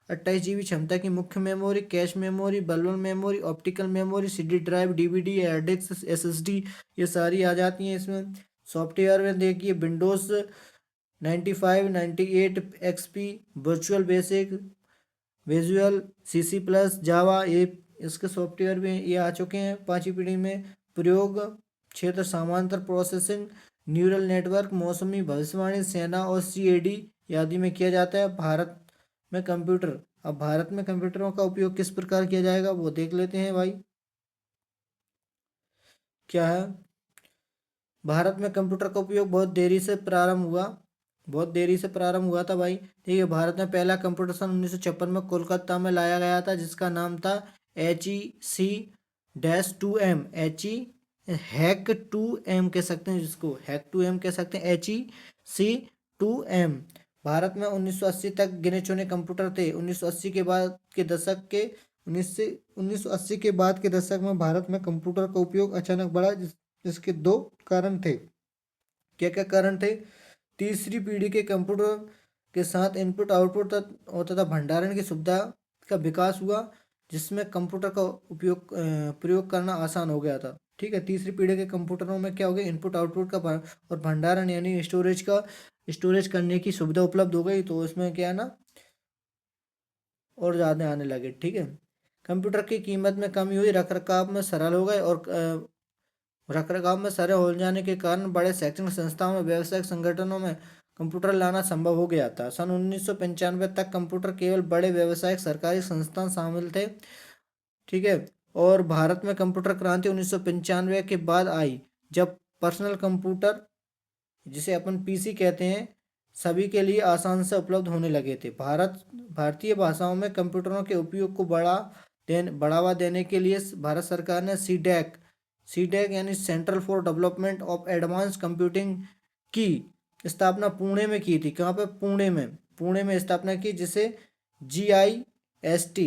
28 GB क्षमता की मुख्य memory, cache memory, bubble memory, optical memory, CD drive, DVD, hard disk, SSD, ये सारी आ जाती हैं इसमें। सॉफ्टवेयर में देखिए Windows 95, 98 XP, virtual basic, visual, CC+, जावा, ये इसके सॉफ्टवेयर भी ये आ चुके हैं पांचवी पीढ़ी में। प्रयोग क्षेत्र समांतर प्रोसेसिंग, न्यूरल नेटवर्क, मौसमी भविष्यवाणी, सेना और CAD आदि में किया जाता है। भारत में कंप्यूटरों का उपयोग किस प्रकार किया जाएगा वो देख लेते हैं भाई। क्या है, भारत में कंप्यूटर का उपयोग बहुत देरी से प्रारंभ हुआ था भाई। ठीक है, भारत में पहला कंप्यूटर सन 1956 में कोलकाता में लाया गया था, जिसका नाम था HEC-2M। HEC-2M कह सकते हैं, जिसको HEC-2M कह सकते हैं, HEC-2M। भारत में 1980 तक गिने चुने कंप्यूटर थे। 1980 के बाद के दशक के 1980 के बाद के दशक में भारत में कंप्यूटर का उपयोग अचानक बढ़ा, जिसके दो कारण थे। क्या क्या कारण थे? तीसरी पीढ़ी के कंप्यूटर के साथ इनपुट आउटपुट होता था भंडारण की सुविधा का विकास हुआ, जिसमें कंप्यूटर का प्रयोग करना आसान हो गया था। ठीक है, तीसरी पीढ़ी के कंप्यूटरों में क्या हो गया, इनपुट आउटपुट का और भंडारण यानी स्टोरेज करने की सुविधा उपलब्ध हो गई, तो इसमें क्या है ना, और ज़्यादा आने लगे। ठीक है, कंप्यूटर की कीमत में कमी हुई, रख रखाव में सरल हो जाने के कारण बड़े शैक्षणिक संस्थाओं में, व्यावसायिक संगठनों में कंप्यूटर लाना संभव हो गया था। सन 1995 तक कंप्यूटर केवल बड़े व्यावसायिक सरकारी संस्थान शामिल थे। ठीक है, और भारत में कंप्यूटर क्रांति 1995 के बाद आई, जब पर्सनल कंप्यूटर, जिसे अपन PC कहते हैं, सभी के लिए आसान से उपलब्ध होने लगे थे। भारतीय भाषाओं में कंप्यूटरों के उपयोग को बढ़ावा देने के लिए भारत सरकार ने CDAC यानी central for development of advance computing की स्थापना पुणे में की थी। कहाँ पे? पुणे में स्थापना की, जिसे GIST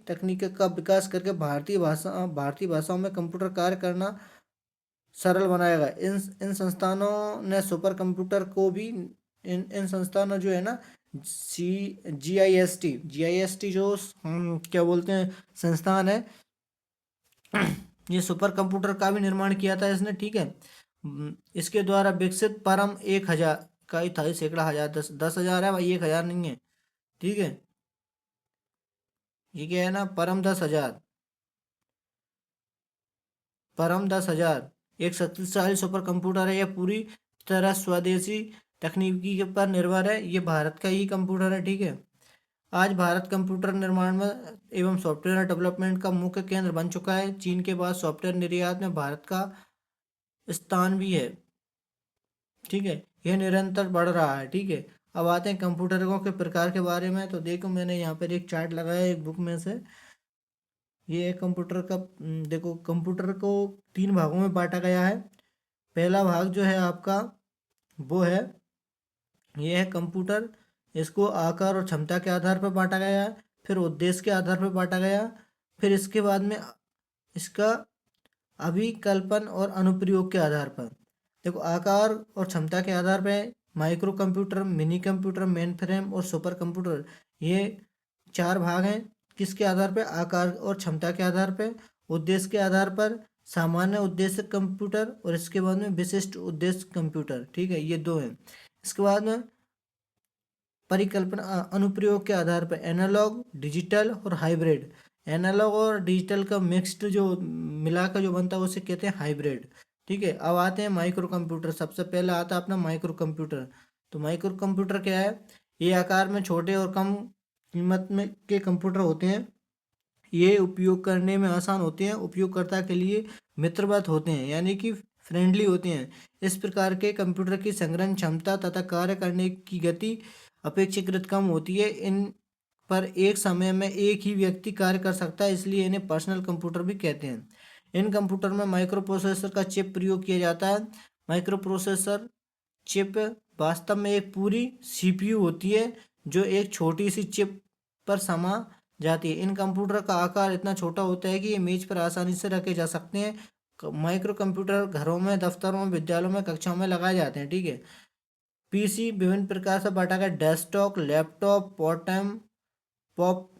तकनीक का विकास करके भारतीय भाषाओं में कंप्यूटर कार्य करना सरल बनाया गया। इन संस्थानों ने सुपर कंप्यूटर को भी, इन संस्थानों जो है ना, GIST जो क्या बोलते हैं संस्थान है, ये सुपर कंप्यूटर का भी निर्माण किया था इसने। ठीक है, इसके द्वारा विकसित परम 1000 का ही था, सैकड़ा हजार, 10,000 है भाई, 1,000 नहीं है। ठीक है, ये क्या है ना, परम 10,000 एक शक्तिशाली सुपर कंप्यूटर है। यह पूरी तरह स्वदेशी तकनीकी के पर निर्भर है। ये भारत का ही कंप्यूटर है, ठीक है। आज भारत कंप्यूटर निर्माण में एवं सॉफ्टवेयर डेवलपमेंट का मुख्य केंद्र बन चुका है। चीन के बाद सॉफ्टवेयर निर्यात में भारत का स्थान भी है, ठीक है। यह निरंतर बढ़ रहा है, ठीक है। अब आते हैं कंप्यूटरों के प्रकार के बारे में। तो देखो मैंने यहाँ पर एक चार्ट लगाया है एक बुक में से। ये है कंप्यूटर का। देखो कंप्यूटर को तीन भागों में बांटा गया है। पहला भाग जो है आपका वो है, ये है कंप्यूटर। इसको आकार और क्षमता के आधार पर बांटा गया है, फिर उद्देश्य के आधार पर बांटा गया, फिर इसके बाद में इसका अभिकल्पन और अनुप्रयोग के आधार पर। देखो आकार और क्षमता के आधार पर micro computer, mini computer, main frame और सुपर कंप्यूटर, ये चार भाग हैं। किसके आधार पर? आकार और क्षमता के आधार पर। उद्देश्य के आधार पर सामान्य उद्देश्य कंप्यूटर और इसके बाद में विशिष्ट उद्देश्य कंप्यूटर, ठीक है, ये दो हैं। इसके बाद में परिकल्पना अनुप्रयोग के आधार पर एनालॉग, डिजिटल और हाइब्रिड। एनालॉग और डिजिटल का मिक्स्ड जो मिलाकर जो बनता है उसे कहते हैं हाइब्रिड, ठीक है। अब आते हैं माइक्रो कंप्यूटर। सबसे पहले आता है अपना माइक्रो कंप्यूटर। तो माइक्रो कंप्यूटर क्या है? ये आकार में छोटे और कम कीमत में के कंप्यूटर होते हैं। ये उपयोग करने में आसान होते हैं, उपयोगकर्ता के लिए मित्रवत होते हैं, यानी कि फ्रेंडली होते हैं। इस प्रकार के कंप्यूटर की संग्रहण क्षमता तथा कार्य करने की गति अपेक्षाकृत कम होती है। इन पर एक समय में एक ही व्यक्ति कार्य कर सकता है, इसलिए इन्हें पर्सनल कंप्यूटर भी कहते हैं। इन कंप्यूटर में माइक्रो प्रोसेसर का चिप प्रयोग किया जाता है। माइक्रो प्रोसेसर चिप वास्तव में एक पूरी सीपीयू होती है, जो एक छोटी सी चिप पर समा जाती है। इन कंप्यूटर का आकार इतना छोटा होता है कि ये मेज पर आसानी से रखे जा सकते हैं। माइक्रो कंप्यूटर घरों में, दफ्तरों में, विद्यालयों में, कक्षाओं में लगाए जाते हैं, ठीक है। पीसी विभिन्न प्रकार से बांटा गया। डेस्कटॉप, लैपटॉप, पोर्टेम, पॉप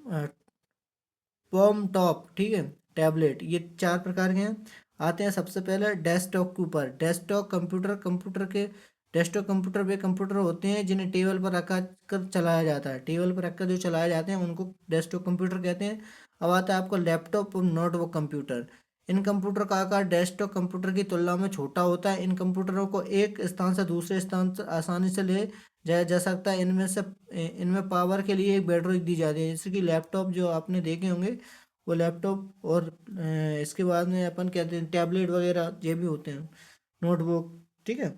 पॉम टॉप, ठीक है, टैबलेट, ये चार प्रकार के हैं। आते हैं सबसे पहले डेस्कटॉप के ऊपर। डेस्कटॉप कंप्यूटर, कंप्यूटर के डेस्कटॉप कंप्यूटर वे कंप्यूटर होते हैं जिन्हें टेबल पर रखा कर चलाया जाता है। टेबल पर रखकर जो चलाए जाते हैं उनको डेस्कटॉप कंप्यूटर कहते हैं। अब आता है आपको लैपटॉप और नोटबुक कंप्यूटर। इन कंप्यूटर का आकार डेस्कटॉप कंप्यूटर की तुलना में छोटा होता है। इन कंप्यूटरों को एक स्थान से दूसरे स्थान से आसानी से ले जाया जा सकता है। इनमें पावर के लिए एक बैटरी दी जाती है, जैसे कि लैपटॉप जो आपने देखे होंगे वो लैपटॉप। और इसके बाद में अपन कहते हैं टैबलेट वगैरह ये भी होते हैं, नोटबुक, ठीक है।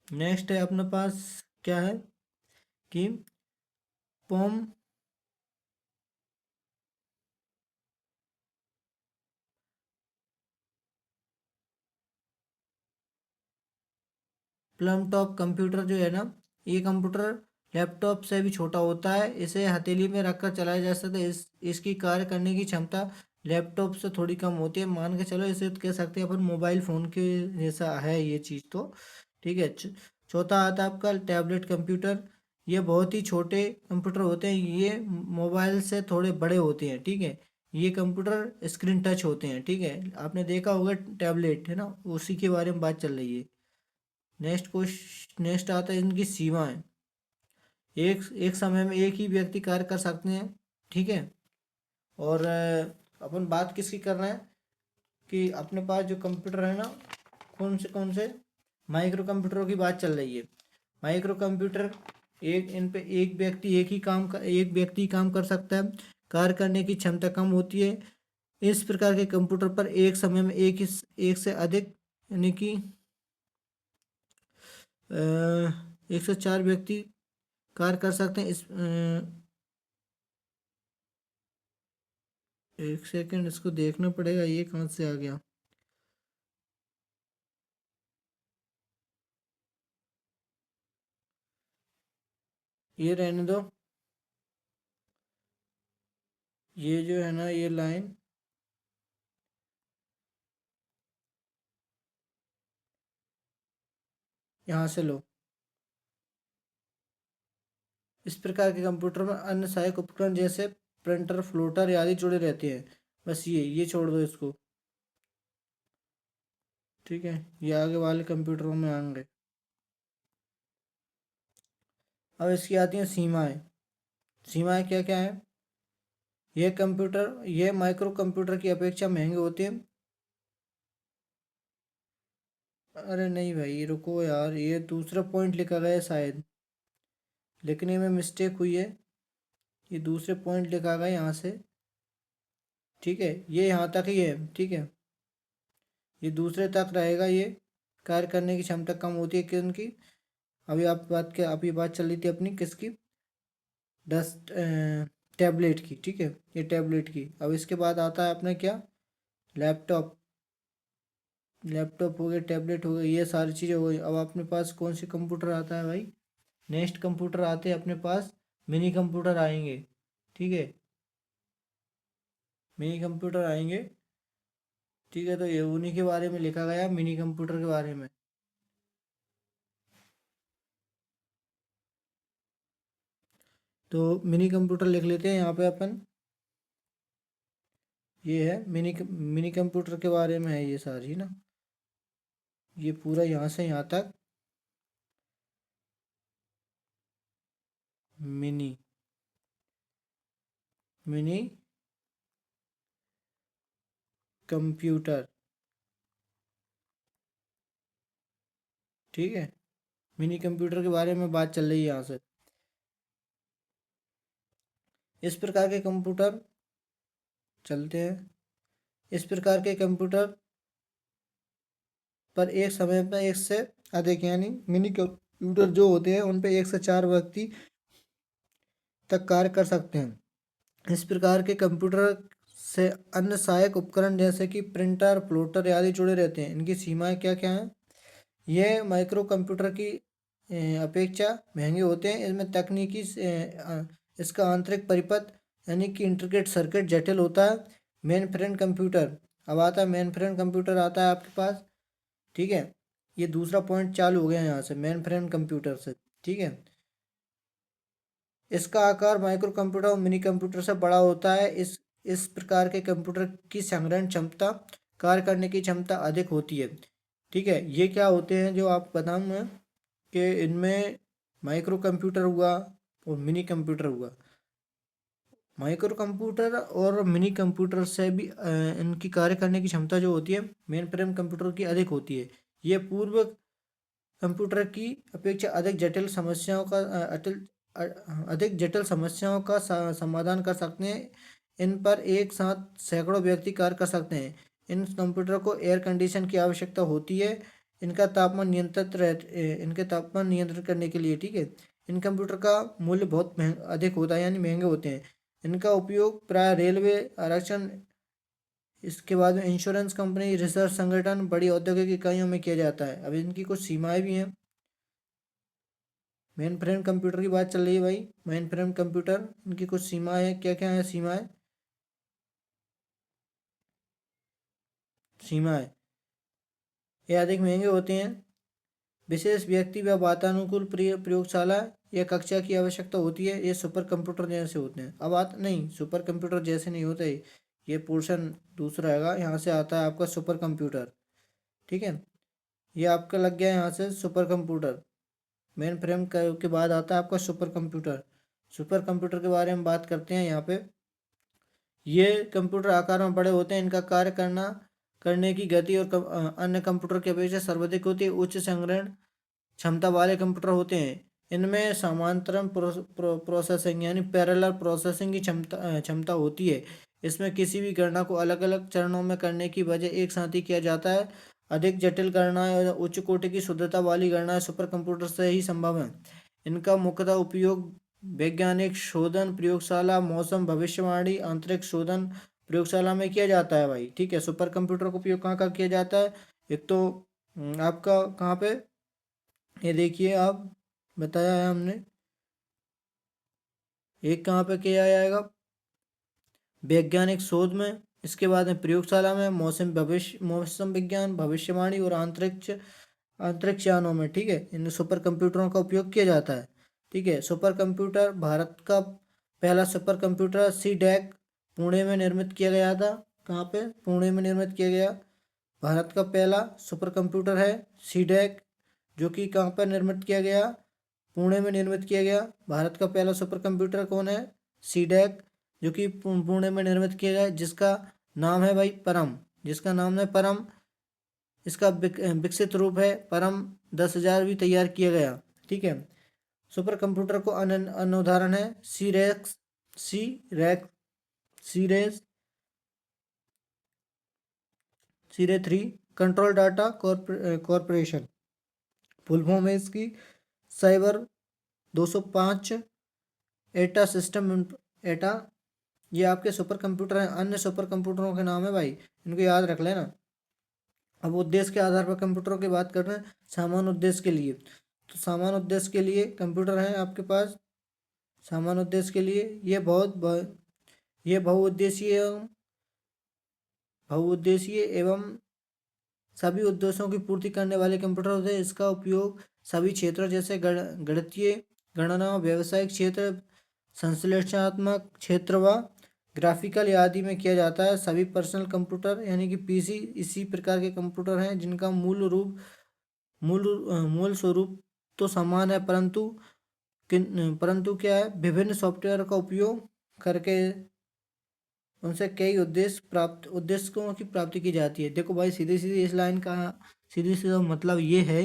नेक्स्ट है अपने पास क्या है कि पॉम प्लम टॉप कंप्यूटर जो है ना, ये कंप्यूटर लैपटॉप से भी छोटा होता है। इसे हथेली में रखकर चलाया जा सकता है। इसकी कार्य करने की क्षमता लैपटॉप से थोड़ी कम होती है। मान के चलो इसे कह सकते हैं अपन मोबाइल फ़ोन के जैसा है ये चीज़ तो, ठीक है। चौथा आता है आपका टैबलेट कंप्यूटर। ये बहुत ही छोटे कंप्यूटर होते हैं। ये मोबाइल से थोड़े बड़े होते हैं, ठीक है। ये कंप्यूटर स्क्रीन टच होते हैं, ठीक है। आपने देखा होगा टैबलेट है ना, उसी के बारे में बात चल रही है। नेक्स्ट आता है इनकी सीमाएं। एक एक समय में एक ही व्यक्ति कार्य कर सकते हैं, ठीक है। और अपन बात किसकी कर रहे हैं कि अपने पास जो कंप्यूटर है ना, कौन से माइक्रो कंप्यूटरों की बात चल रही है। माइक्रो कंप्यूटर इन पे एक व्यक्ति काम कर सकता है। कार्य करने की क्षमता कम होती है। इस प्रकार के कंप्यूटर पर एक समय में एक से अधिक, यानी कि 104 व्यक्ति कार्य कर सकते हैं। एक सेकंड, इसको देखना पड़ेगा ये कहाँ से आ गया। ये रहने दो। ये जो है ना ये लाइन यहाँ से लो। इस प्रकार के कंप्यूटर में अन्य सहायक उपकरण जैसे प्रिंटर, फ्लोटर आदि जुड़े रहते हैं। बस ये छोड़ दो इसको, ठीक है। ये आगे वाले कंप्यूटरों में आएंगे। अब इसकी आती हैं सीमाएं। सीमाएं क्या क्या है? ये माइक्रो कंप्यूटर की अपेक्षा महंगे होते हैं। अरे नहीं भाई रुको यार, ये दूसरा पॉइंट लिखा गया है शायद, लिखने में मिस्टेक हुई है। ये दूसरे पॉइंट लिखा गया है यहाँ से। ठीक है, ये यहाँ तक ही है। ठीक है, ये दूसरे तक रहेगा। ये कार्य करने की क्षमता कम होती है कि उनकी। अभी बात चल रही थी अपनी किसकी, डस्ट टैबलेट की। ठीक है, ये टैबलेट की। अब इसके बाद आता है अपना क्या, लैपटॉप। लैपटॉप हो गया, टैबलेट हो गया, ये सारी चीज़ें हो गई। अब अपने पास कौन सी कंप्यूटर आता है भाई, नेक्स्ट कंप्यूटर आते हैं अपने पास, मिनी कंप्यूटर आएंगे। ठीक है, मिनी कंप्यूटर आएंगे। ठीक है, तो ये उन्हीं के बारे में लिखा गया, मिनी कंप्यूटर के बारे में। तो मिनी कंप्यूटर लिख लेते हैं यहाँ पे अपन। ये है मिनी कंप्यूटर के बारे में है ये सारी ना, ये पूरा यहाँ से यहाँ तक मिनी मिनी कंप्यूटर। ठीक है, मिनी कंप्यूटर के बारे में बात चल रही है यहाँ से। इस प्रकार के कंप्यूटर चलते हैं। इस प्रकार के कंप्यूटर पर एक समय पर एक से अधिक, यानी मिनी कंप्यूटर जो होते हैं उन पर एक से चार व्यक्ति तक कार्य कर सकते हैं। इस प्रकार के कंप्यूटर से अन्य सहायक उपकरण जैसे कि प्रिंटर, प्लॉटर आदि जुड़े रहते हैं। इनकी सीमाएं क्या क्या हैं। ये माइक्रो कंप्यूटर की अपेक्षा महंगे होते हैं। इसमें इसका आंतरिक परिपथ यानी कि इंटरकेट सर्किट जटिल होता है। मेन फ्रेम कंप्यूटर, अब आता है मेन फ्रेम कंप्यूटर आता है आपके पास। ठीक है, ये दूसरा पॉइंट चालू हो गया यहाँ से मेन फ्रेम कंप्यूटर से। ठीक है, इसका आकार माइक्रो कंप्यूटर और मिनी कंप्यूटर से बड़ा होता है। इस प्रकार के कंप्यूटर की संग्रहण क्षमता, कार्य करने की क्षमता अधिक होती है। ठीक है, ये क्या होते हैं जो आप बताऊँ कि इनमें माइक्रो कंप्यूटर हुआ और मिनी कंप्यूटर हुआ। माइक्रो कंप्यूटर और मिनी कंप्यूटर से भी इनकी कार्य करने की क्षमता जो होती है मेन फ्रेम कंप्यूटर की अधिक होती है। ये पूर्व कंप्यूटर की अपेक्षा अधिक जटिल समस्याओं का समाधान कर सकते हैं। इन पर एक साथ सैकड़ों व्यक्ति कार्य कर सकते हैं। इन कंप्यूटर को एयर कंडीशन की आवश्यकता होती है। इनके तापमान नियंत्रण करने के लिए। ठीक है, इन कंप्यूटर का मूल्य बहुत अधिक होता है, यानी महंगे होते हैं। इनका उपयोग प्राय रेलवे आरक्षण, इसके बाद में इंश्योरेंस कंपनी, रिसर्च संगठन, बड़ी औद्योगिक इकाइयों में किया जाता है। अब इनकी कुछ सीमाएं भी हैं। मेन फ्रेम कंप्यूटर की बात चल रही है भाई, मेन फ्रेम कंप्यूटर, इनकी कुछ सीमाएं हैं। क्या क्या है सीमाएं, सीमाएं ये अधिक महंगे होते हैं। विशेष व्यक्ति व वातानुकूल प्रयोगशाला या कक्षा की आवश्यकता होती है। ये सुपर कंप्यूटर जैसे होते हैं। अब बात नहीं, सुपर कंप्यूटर जैसे नहीं होते। ये पोर्शन दूसरा हैगा। यहाँ से आता है आपका सुपर कंप्यूटर। ठीक है, ये आपका लग गया यहाँ से सुपर कंप्यूटर। मेन फ्रेम के बाद आता है आपका सुपर कंप्यूटर। सुपर कंप्यूटर के बारे में बात करते हैं यहाँ पे। ये कंप्यूटर आकार में बड़े होते हैं। इनका कार्य करने की गति और अन्य कंप्यूटर की अपेक्षा सर्वाधिक होती है। उच्च संग्रहण क्षमता वाले कंप्यूटर होते हैं। इनमें समांतरण प्रोसेसिंग यानी पैरेलल प्रोसेसिंग की क्षमता होती है। इसमें किसी भी गणना को अलग अलग चरणों में करने की बजाय एक साथ ही किया जाता है। अधिक जटिल गणनाएं और उच्च कोटि की शुद्धता वाली गणनाएं सुपर कंप्यूटर से ही संभव है। इनका मुख्यतः उपयोग वैज्ञानिक शोधन प्रयोगशाला, मौसम भविष्यवाणी, आंतरिक शोधन प्रयोगशाला में किया जाता है भाई। ठीक है, सुपर कंप्यूटर का उपयोग कहाँ कहाँ किया जाता है। एक तो आपका कहाँ पे, ये देखिए आप, बताया है हमने। एक कहाँ पे किया जाएगा, वैज्ञानिक शोध में। इसके बाद में प्रयोगशाला में, मौसम विज्ञान, भविष्यवाणी और अंतरिक्ष यानों में। ठीक है, इन सुपर कंप्यूटरों का उपयोग किया जाता है। ठीक है, सुपर कंप्यूटर, भारत का पहला super computer C DAC Pune में निर्मित किया गया था। कहाँ पे, पुणे में निर्मित किया गया। भारत का पहला सुपर कंप्यूटर है सी डैक, जो कि कहाँ पर निर्मित किया गया, पुणे में निर्मित किया गया। भारत का पहला सुपर कंप्यूटर कौन है, सी डैक, जो कि पुणे में निर्मित किया गया, जिसका नाम है भाई परम, जिसका नाम है परम। इसका विकसित रूप है, परम 10,000 भी तैयार किया गया। ठीक है। सुपर कंप्यूटर को अन्य उदाहरण है सीरेक्स, सी रैक, सीरेस, Cyrix 3, Control Data Corporation, full form है इसकी साइबर 205, एटा सिस्टम, एटा। ये आपके सुपर कंप्यूटर हैं। अन्य सुपर कंप्यूटरों के नाम है भाई, इनको याद रख लेना। अब उद्देश्य के आधार पर कंप्यूटरों की बात कर रहे हैं। सामान्य उद्देश्य के लिए, तो सामान्य उद्देश्य के लिए कंप्यूटर है आपके पास। सामान्य उद्देश्य के लिए ये बहुउद्देशीय एवं सभी उद्देश्यों की पूर्ति करने वाले कंप्यूटर होते हैं। इसका उपयोग सभी क्षेत्रों जैसे गणितीय गणना, व्यावसायिक क्षेत्र, संश्लेषणात्मक क्षेत्र व ग्राफिकल आदि में किया जाता है। सभी पर्सनल कंप्यूटर यानी कि पीसी इसी प्रकार के कंप्यूटर हैं जिनका मूल स्वरूप तो समान है, परंतु क्या है, विभिन्न सॉफ्टवेयर का उपयोग करके उनसे कई उद्देश्यों की प्राप्ति की जाती है। देखो भाई, सीधी सीधी इस लाइन का सीधी सीधा मतलब ये है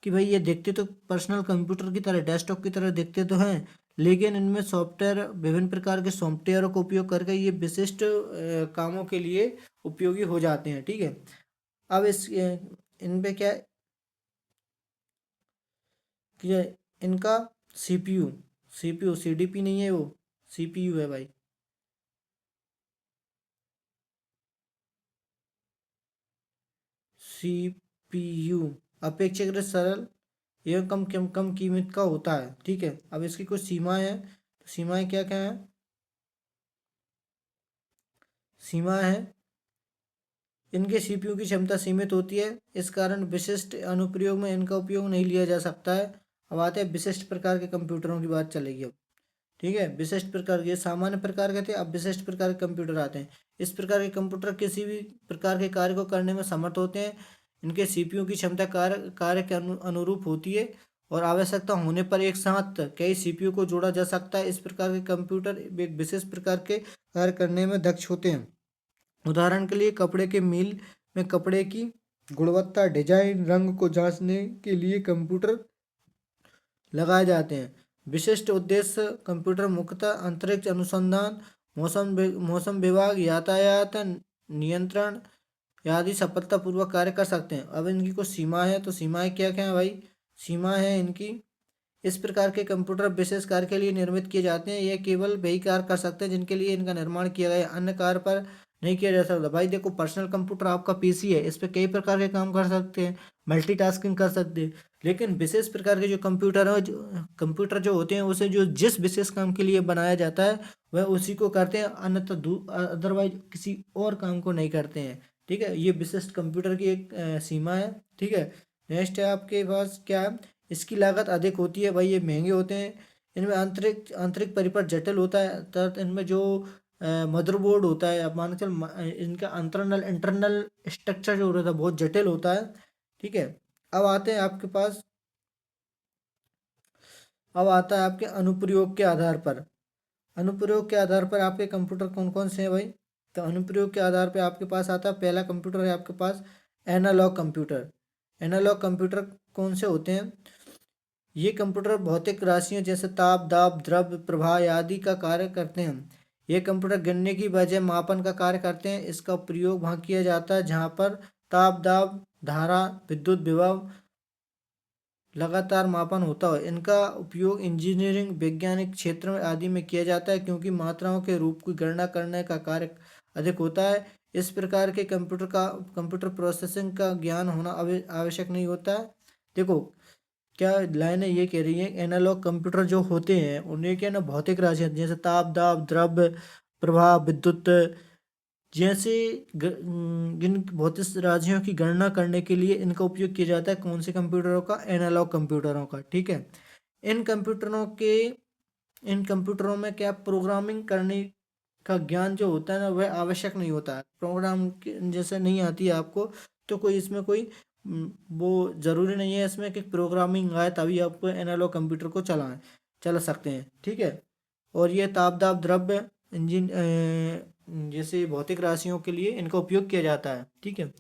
कि भाई ये देखते तो पर्सनल कंप्यूटर की तरह, डेस्कटॉप की तरह दिखते तो हैं, लेकिन इनमें सॉफ्टवेयर, विभिन्न प्रकार के सॉफ्टवेयर का उपयोग करके ये विशिष्ट कामों के लिए उपयोगी हो जाते हैं। ठीक है। अब इनपे क्या है कि इनका सीपीयू सीपीयू सीडीपी नहीं है, वो सीपीयू है भाई। सीपीयू अपेक्षाकृत सरल एवं कम कम कम कीमत का होता है। ठीक है। अब इसकी कुछ सीमाएं हैं, तो सीमाएं क्या क्या हैं? सीमा है, इनके सीपीयू की क्षमता सीमित होती है, इस कारण विशिष्ट अनुप्रयोग में इनका उपयोग नहीं लिया जा सकता है। अब आते हैं विशिष्ट प्रकार के कंप्यूटरों की बात चलेगी अब। ठीक है। विशिष्ट प्रकार के, सामान्य प्रकार के थे, अब विशिष्ट प्रकार के कंप्यूटर आते हैं। इस प्रकार के कंप्यूटर किसी भी प्रकार के कार्य को करने में समर्थ होते हैं। इनके सीपीयू की क्षमता कार्य के अनुरूप होती है और आवश्यकता होने पर एक साथ कई सीपीयू को जोड़ा जा सकता है। इस प्रकार के कंप्यूटर एक विशेष प्रकार के कार्य करने में दक्ष होते हैं। उदाहरण के लिए कपड़े के मिल में कपड़े की गुणवत्ता, डिजाइन, रंग को जांचने के लिए कंप्यूटर लगाए जाते हैं। विशिष्ट उद्देश्य कंप्यूटर मुख्यतः अंतरिक्ष अनुसंधान, मौसम विभाग, यातायात नियंत्रण आदि सफलतापूर्वक कार्य कर सकते हैं। अब इनकी कुछ सीमा है, तो सीमाएं क्या क्या है भाई? सीमा है इनकी, इस प्रकार के कंप्यूटर विशेष कार्य के लिए निर्मित किए जाते हैं। यह केवल वही कार्य कर सकते हैं जिनके लिए इनका निर्माण किया गया है, अन्य कार्य पर नहीं किया जा सकता। भाई देखो, पर्सनल कंप्यूटर आपका पीसी है, इस पे कई प्रकार के काम कर सकते हैं, मल्टीटास्किंग कर सकते हैं। लेकिन विशेष प्रकार के जो कंप्यूटर जो होते हैं, उसे जो जिस विशेष काम के लिए बनाया जाता है वह उसी को करते हैं, अन्यथा अदरवाइज किसी और काम को नहीं करते हैं। ठीक है। ये विशिष्ट कंप्यूटर की एक सीमा है। ठीक है। नेक्स्ट है आपके पास क्या है, इसकी लागत अधिक होती है भाई, ये महंगे होते हैं। इनमें आंतरिक आंतरिक परिपथ जटिल होता है, तथा इनमें जो मदरबोर्ड होता है, आप मान के चल इनका इंटरनल स्ट्रक्चर जो होता है बहुत जटिल होता है। ठीक है। अब आते हैं आपके पास, अब आता है आपके अनुप्रयोग के आधार पर। अनुप्रयोग के आधार पर आपके कंप्यूटर कौन कौन से हैं भाई? तो अनुप्रयोग के आधार पर आपके पास आता है, पहला कंप्यूटर है आपके पास एनालॉग कंप्यूटर। एनालॉग कंप्यूटर कौन से होते हैं? ये कंप्यूटर भौतिक राशियों जैसे ताप, दाब, द्रव्य, प्रवाह आदि का कार्य करते हैं। ये कंप्यूटर गिनने की बजाय मापन का कार्य करते हैं। इसका प्रयोग वहाँ किया जाता है जहाँ पर ताप, दाब, धारा, विद्युत विभव लगातार मापन होता है। इनका उपयोग इंजीनियरिंग, वैज्ञानिक क्षेत्र में आदि में किया जाता है, क्योंकि मात्राओं के रूप की गणना करने का कार्य अधिक होता है। इस प्रकार के कंप्यूटर प्रोसेसिंग का ज्ञान होना आवश्यक नहीं होता है। देखो, क्या लाइनें ये कह रही है, एनालॉग कंप्यूटर जो होते हैं उन्हें क्या ना, भौतिक राशियाँ जैसे ताप, दाब, द्रव्य, प्रवाह, विद्युत जैसे जिन भौतिक राशियों की गणना करने के लिए इनका उपयोग किया जाता है। कौन से कंप्यूटरों का? एनालॉग कंप्यूटरों का। ठीक है। इन कंप्यूटरों के इन कंप्यूटरों में क्या प्रोग्रामिंग करने का ज्ञान जो होता है ना, वह आवश्यक नहीं होता है। जैसे नहीं आती है आपको, तो कोई इसमें कोई वो ज़रूरी नहीं है इसमें कि प्रोग्रामिंग आए तभी आप एनालॉग कंप्यूटर को चला सकते हैं। ठीक है। और ये ताप, दाब, द्रव्य, जैसे भौतिक राशियों के लिए इनका उपयोग किया जाता है। ठीक है।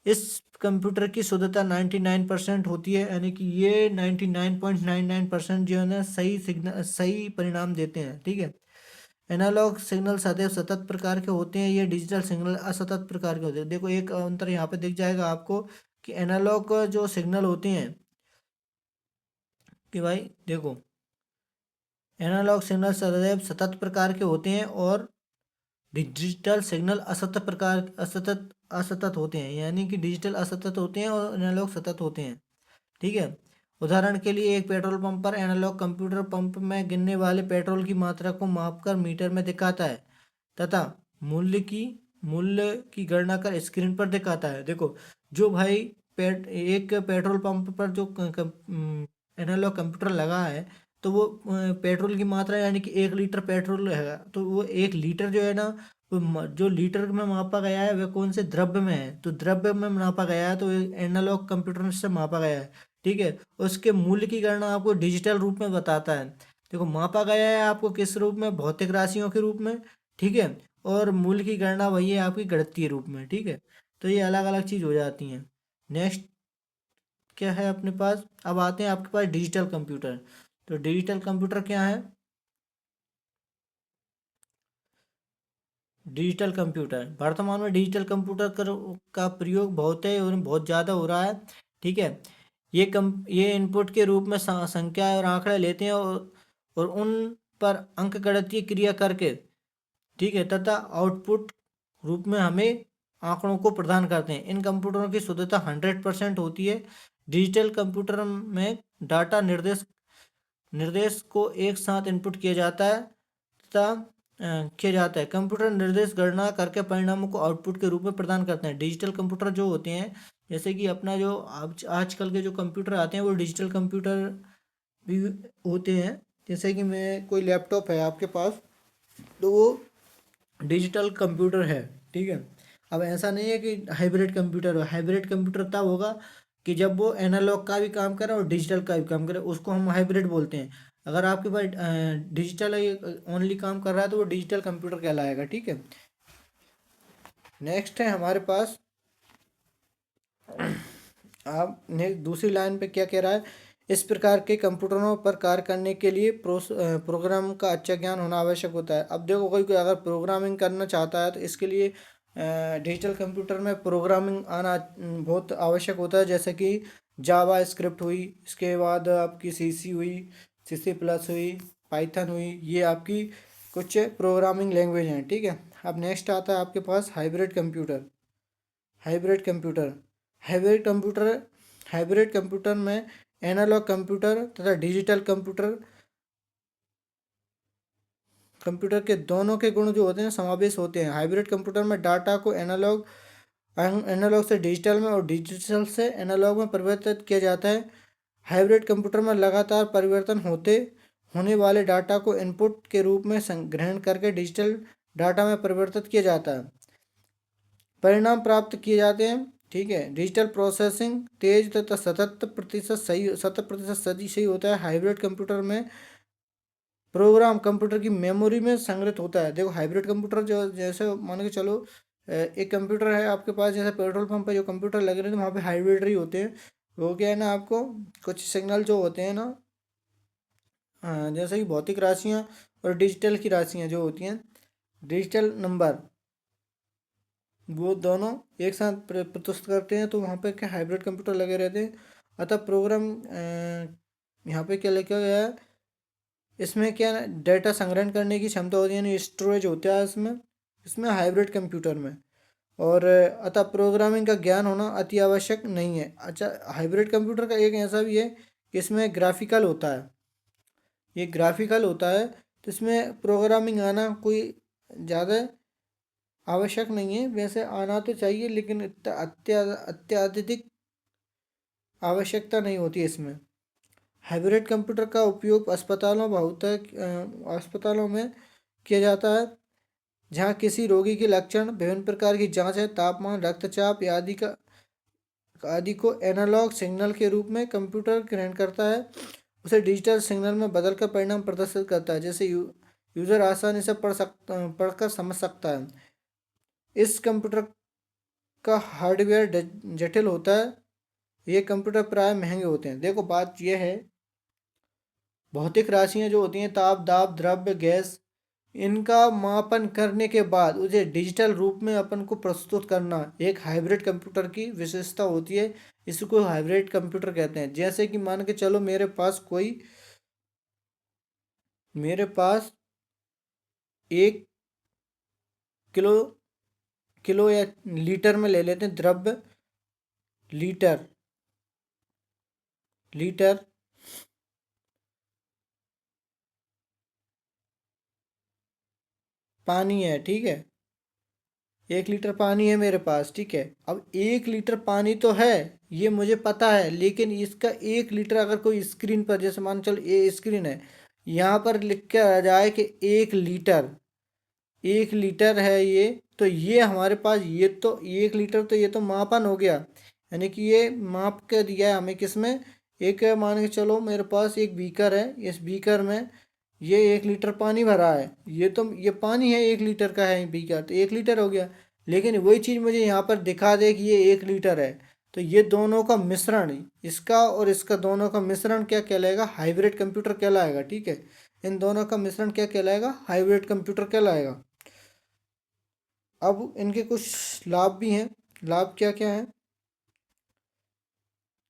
इस कंप्यूटर की शुद्धता 99% होती है, यानी कि ये 99.99% जो है ना सही सिग्नल सही परिणाम देते हैं। ठीक है। एनालॉग सिग्नल सदैव सतत प्रकार के होते हैं, ये डिजिटल सिग्नल असतत प्रकार के होते हैं। देखो एक अंतर यहाँ पे दिख जाएगा आपको कि एनालॉग जो सिग्नल होते हैं कि भाई देखो एनालॉग सिग्नल सदैव सतत प्रकार के होते हैं और डिजिटल सिग्नल असतत असतत होते हैं, यानी कि डिजिटल असतत होते हैं और एनालॉग सतत होते हैं। ठीक है। उदाहरण के लिए एक पेट्रोल पंप पर एनालॉग कंप्यूटर पंप में गिरने वाले पेट्रोल की मात्रा को मापकर मीटर में दिखाता है तथा मूल्य की गणना कर स्क्रीन पर दिखाता है। देखो जो भाई एक पेट्रोल पंप पर जो एनालॉग कंप्यूटर लगा है तो वो पेट्रोल की मात्रा यानी कि 1 लीटर पेट्रोल है तो वो 1 लीटर जो है ना जो लीटर में मापा गया है वह कौन से द्रव्य में है, तो द्रव्य में मापा गया है तो एनालॉग कंप्यूटर से मापा गया है। ठीक है। उसके मूल्य की गणना आपको डिजिटल रूप में बताता है। देखो मापा गया है आपको किस रूप में, भौतिक राशियों के रूप में। ठीक है। और मूल्य की गणना वही है आपकी गणितीय रूप में। ठीक है। तो ये अलग अलग चीज हो जाती हैं। नेक्स्ट क्या है अपने पास, अब आते हैं आपके पास डिजिटल कंप्यूटर। तो डिजिटल कंप्यूटर क्या है, डिजिटल कंप्यूटर वर्तमान में डिजिटल कंप्यूटर का प्रयोग बहुत है और बहुत ज़्यादा हो रहा है। ठीक है। ये इनपुट के रूप में संख्या और आंकड़े लेते हैं और उन पर अंकगणितीय क्रिया करके ठीक है तथा आउटपुट रूप में हमें आंकड़ों को प्रदान करते हैं। इन कंप्यूटरों की शुद्धता 100% होती है। डिजिटल कंप्यूटर में डाटा निर्देश को एक साथ इनपुट किया जाता है तथा किया जाता है। कंप्यूटर निर्देश गणना करके परिणामों को आउटपुट के रूप में प्रदान करते हैं। डिजिटल कंप्यूटर जो होते हैं जैसे कि अपना जो आजकल के जो कंप्यूटर आते हैं वो डिजिटल कंप्यूटर भी होते हैं। जैसे कि मैं कोई लैपटॉप है आपके पास तो वो डिजिटल कंप्यूटर है। ठीक है। अब ऐसा नहीं है कि हाइब्रिड कंप्यूटर हो, हाइब्रिड कंप्यूटर तब होगा कि जब वो एनालॉग का भी काम करे और डिजिटल का भी काम करे, उसको हम हाइब्रिड बोलते हैं। अगर आपके पास डिजिटल ओनली काम कर रहा है तो वो डिजिटल कंप्यूटर कहलाएगा। ठीक है। नेक्स्ट है हमारे पास, आप ने दूसरी लाइन पे क्या कह रहा है, इस प्रकार के कंप्यूटरों पर कार्य करने के लिए प्रोग्राम का अच्छा ज्ञान होना आवश्यक होता है। अब देखो कोई कोई अगर प्रोग्रामिंग करना चाहता है तो इसके लिए डिजिटल कंप्यूटर में प्रोग्रामिंग आना बहुत आवश्यक होता है। जैसे कि जावा स्क्रिप्ट हुई, इसके बाद आपकी सीसी हुई, सीसी+ हुई, पाइथन हुई, ये आपकी कुछ प्रोग्रामिंग लैंग्वेज हैं। ठीक है। अब नेक्स्ट आता है आपके पास hybrid computer. Hybrid computer hybrid computer में एनालॉग कंप्यूटर तथा डिजिटल कंप्यूटर के दोनों के गुण जो होते हैं समावेश होते हैं। हाइब्रिड कंप्यूटर में डाटा को एनालॉग से डिजिटल में और डिजिटल से एनालॉग में परिवर्तित किया जाता है। हाइब्रिड कंप्यूटर में लगातार परिवर्तन होने वाले डाटा को इनपुट के रूप में ग्रहण करके डिजिटल डाटा में परिवर्तित किया जाता है, परिणाम प्राप्त किए जाते हैं। ठीक है। डिजिटल प्रोसेसिंग तेज तथा शत प्रतिशत सही होता है। हाइब्रिड कंप्यूटर में प्रोग्राम कंप्यूटर की मेमोरी में संग्रहित होता है। देखो हाइब्रिड कंप्यूटर जो जैसे मान के चलो एक कंप्यूटर है आपके पास, जैसे पेट्रोल पंप पे जो कंप्यूटर लगे रहते हैं वहाँ पे हाइब्रिड ही होते हैं। वो क्या है ना, आपको कुछ सिग्नल जो होते हैं ना जैसे कि भौतिक राशियाँ और डिजिटल की राशियाँ जो होती हैं, डिजिटल नंबर, वो दोनों एक साथ प्रस्तुत करते हैं। तो वहाँ पे क्या हाइब्रिड कंप्यूटर लगे रहते हैं। अतः प्रोग्राम यहाँ पे क्या लिखा गया है, इसमें क्या डेटा संग्रहण करने की क्षमता होती है यानी स्टोरेज होता है इसमें इसमें हाइब्रिड कंप्यूटर में। और अतः प्रोग्रामिंग का ज्ञान होना अति आवश्यक नहीं है। अच्छा, हाइब्रिड कंप्यूटर का एक ऐसा भी है कि इसमें ग्राफिकल होता है, ये ग्राफिकल होता है तो इसमें प्रोग्रामिंग आना कोई ज़्यादा आवश्यक नहीं है। वैसे आना तो चाहिए लेकिन इतना अत्यधिक आवश्यकता नहीं होती इसमें। हाइब्रिड कंप्यूटर का उपयोग अस्पतालों में किया जाता है जहाँ किसी रोगी के लक्षण, विभिन्न प्रकार की जांच है, तापमान, रक्तचाप आदि को एनालॉग सिग्नल के रूप में कंप्यूटर ग्रहण करता है, उसे डिजिटल सिग्नल में बदलकर परिणाम प्रदर्शित करता है, जैसे यूज़र आसानी से पढ़कर समझ सकता है। इस कंप्यूटर का हार्डवेयर जटिल होता है, ये कंप्यूटर प्राय महंगे होते हैं। देखो बात यह है, भौतिक राशियां जो होती हैं, ताप, दाब, द्रव्य, गैस, इनका मापन करने के बाद उसे डिजिटल रूप में अपन को प्रस्तुत करना एक हाइब्रिड कंप्यूटर की विशेषता होती है। इसको हाइब्रिड कंप्यूटर कहते हैं। जैसे कि मान के चलो मेरे पास 1 किलो किलो या लीटर में ले लेते हैं, द्रव्य लीटर लीटर पानी है, ठीक है। 1 लीटर पानी है मेरे पास, ठीक है। अब 1 लीटर पानी तो है, ये मुझे पता है, लेकिन इसका 1 लीटर अगर कोई स्क्रीन पर, जैसे मान चलो ये स्क्रीन है, यहाँ पर लिख के आ जाए कि 1 लीटर, 1 लीटर है ये, तो ये हमारे पास, ये तो 1 लीटर, तो ये तो मापन हो गया, यानी कि ये माप के दिया है हमें किसमें, एक मान के चलो मेरे पास एक बीकर है, इस बीकर में ये 1 लीटर पानी भरा है, ये पानी है, 1 लीटर का है बीकर, तो 1 लीटर हो गया। लेकिन वही चीज़ मुझे यहाँ पर दिखा दे कि ये 1 लीटर है, तो ये दोनों का मिश्रण, इसका और इसका दोनों का मिश्रण क्या कहलाएगा, हाइब्रिड कंप्यूटर कहलाएगा, ठीक है। इन दोनों का मिश्रण क्या कहलाएगा, हाइब्रिड कंप्यूटर कहलाएगा। अब इनके कुछ लाभ भी हैं। लाभ क्या क्या हैं,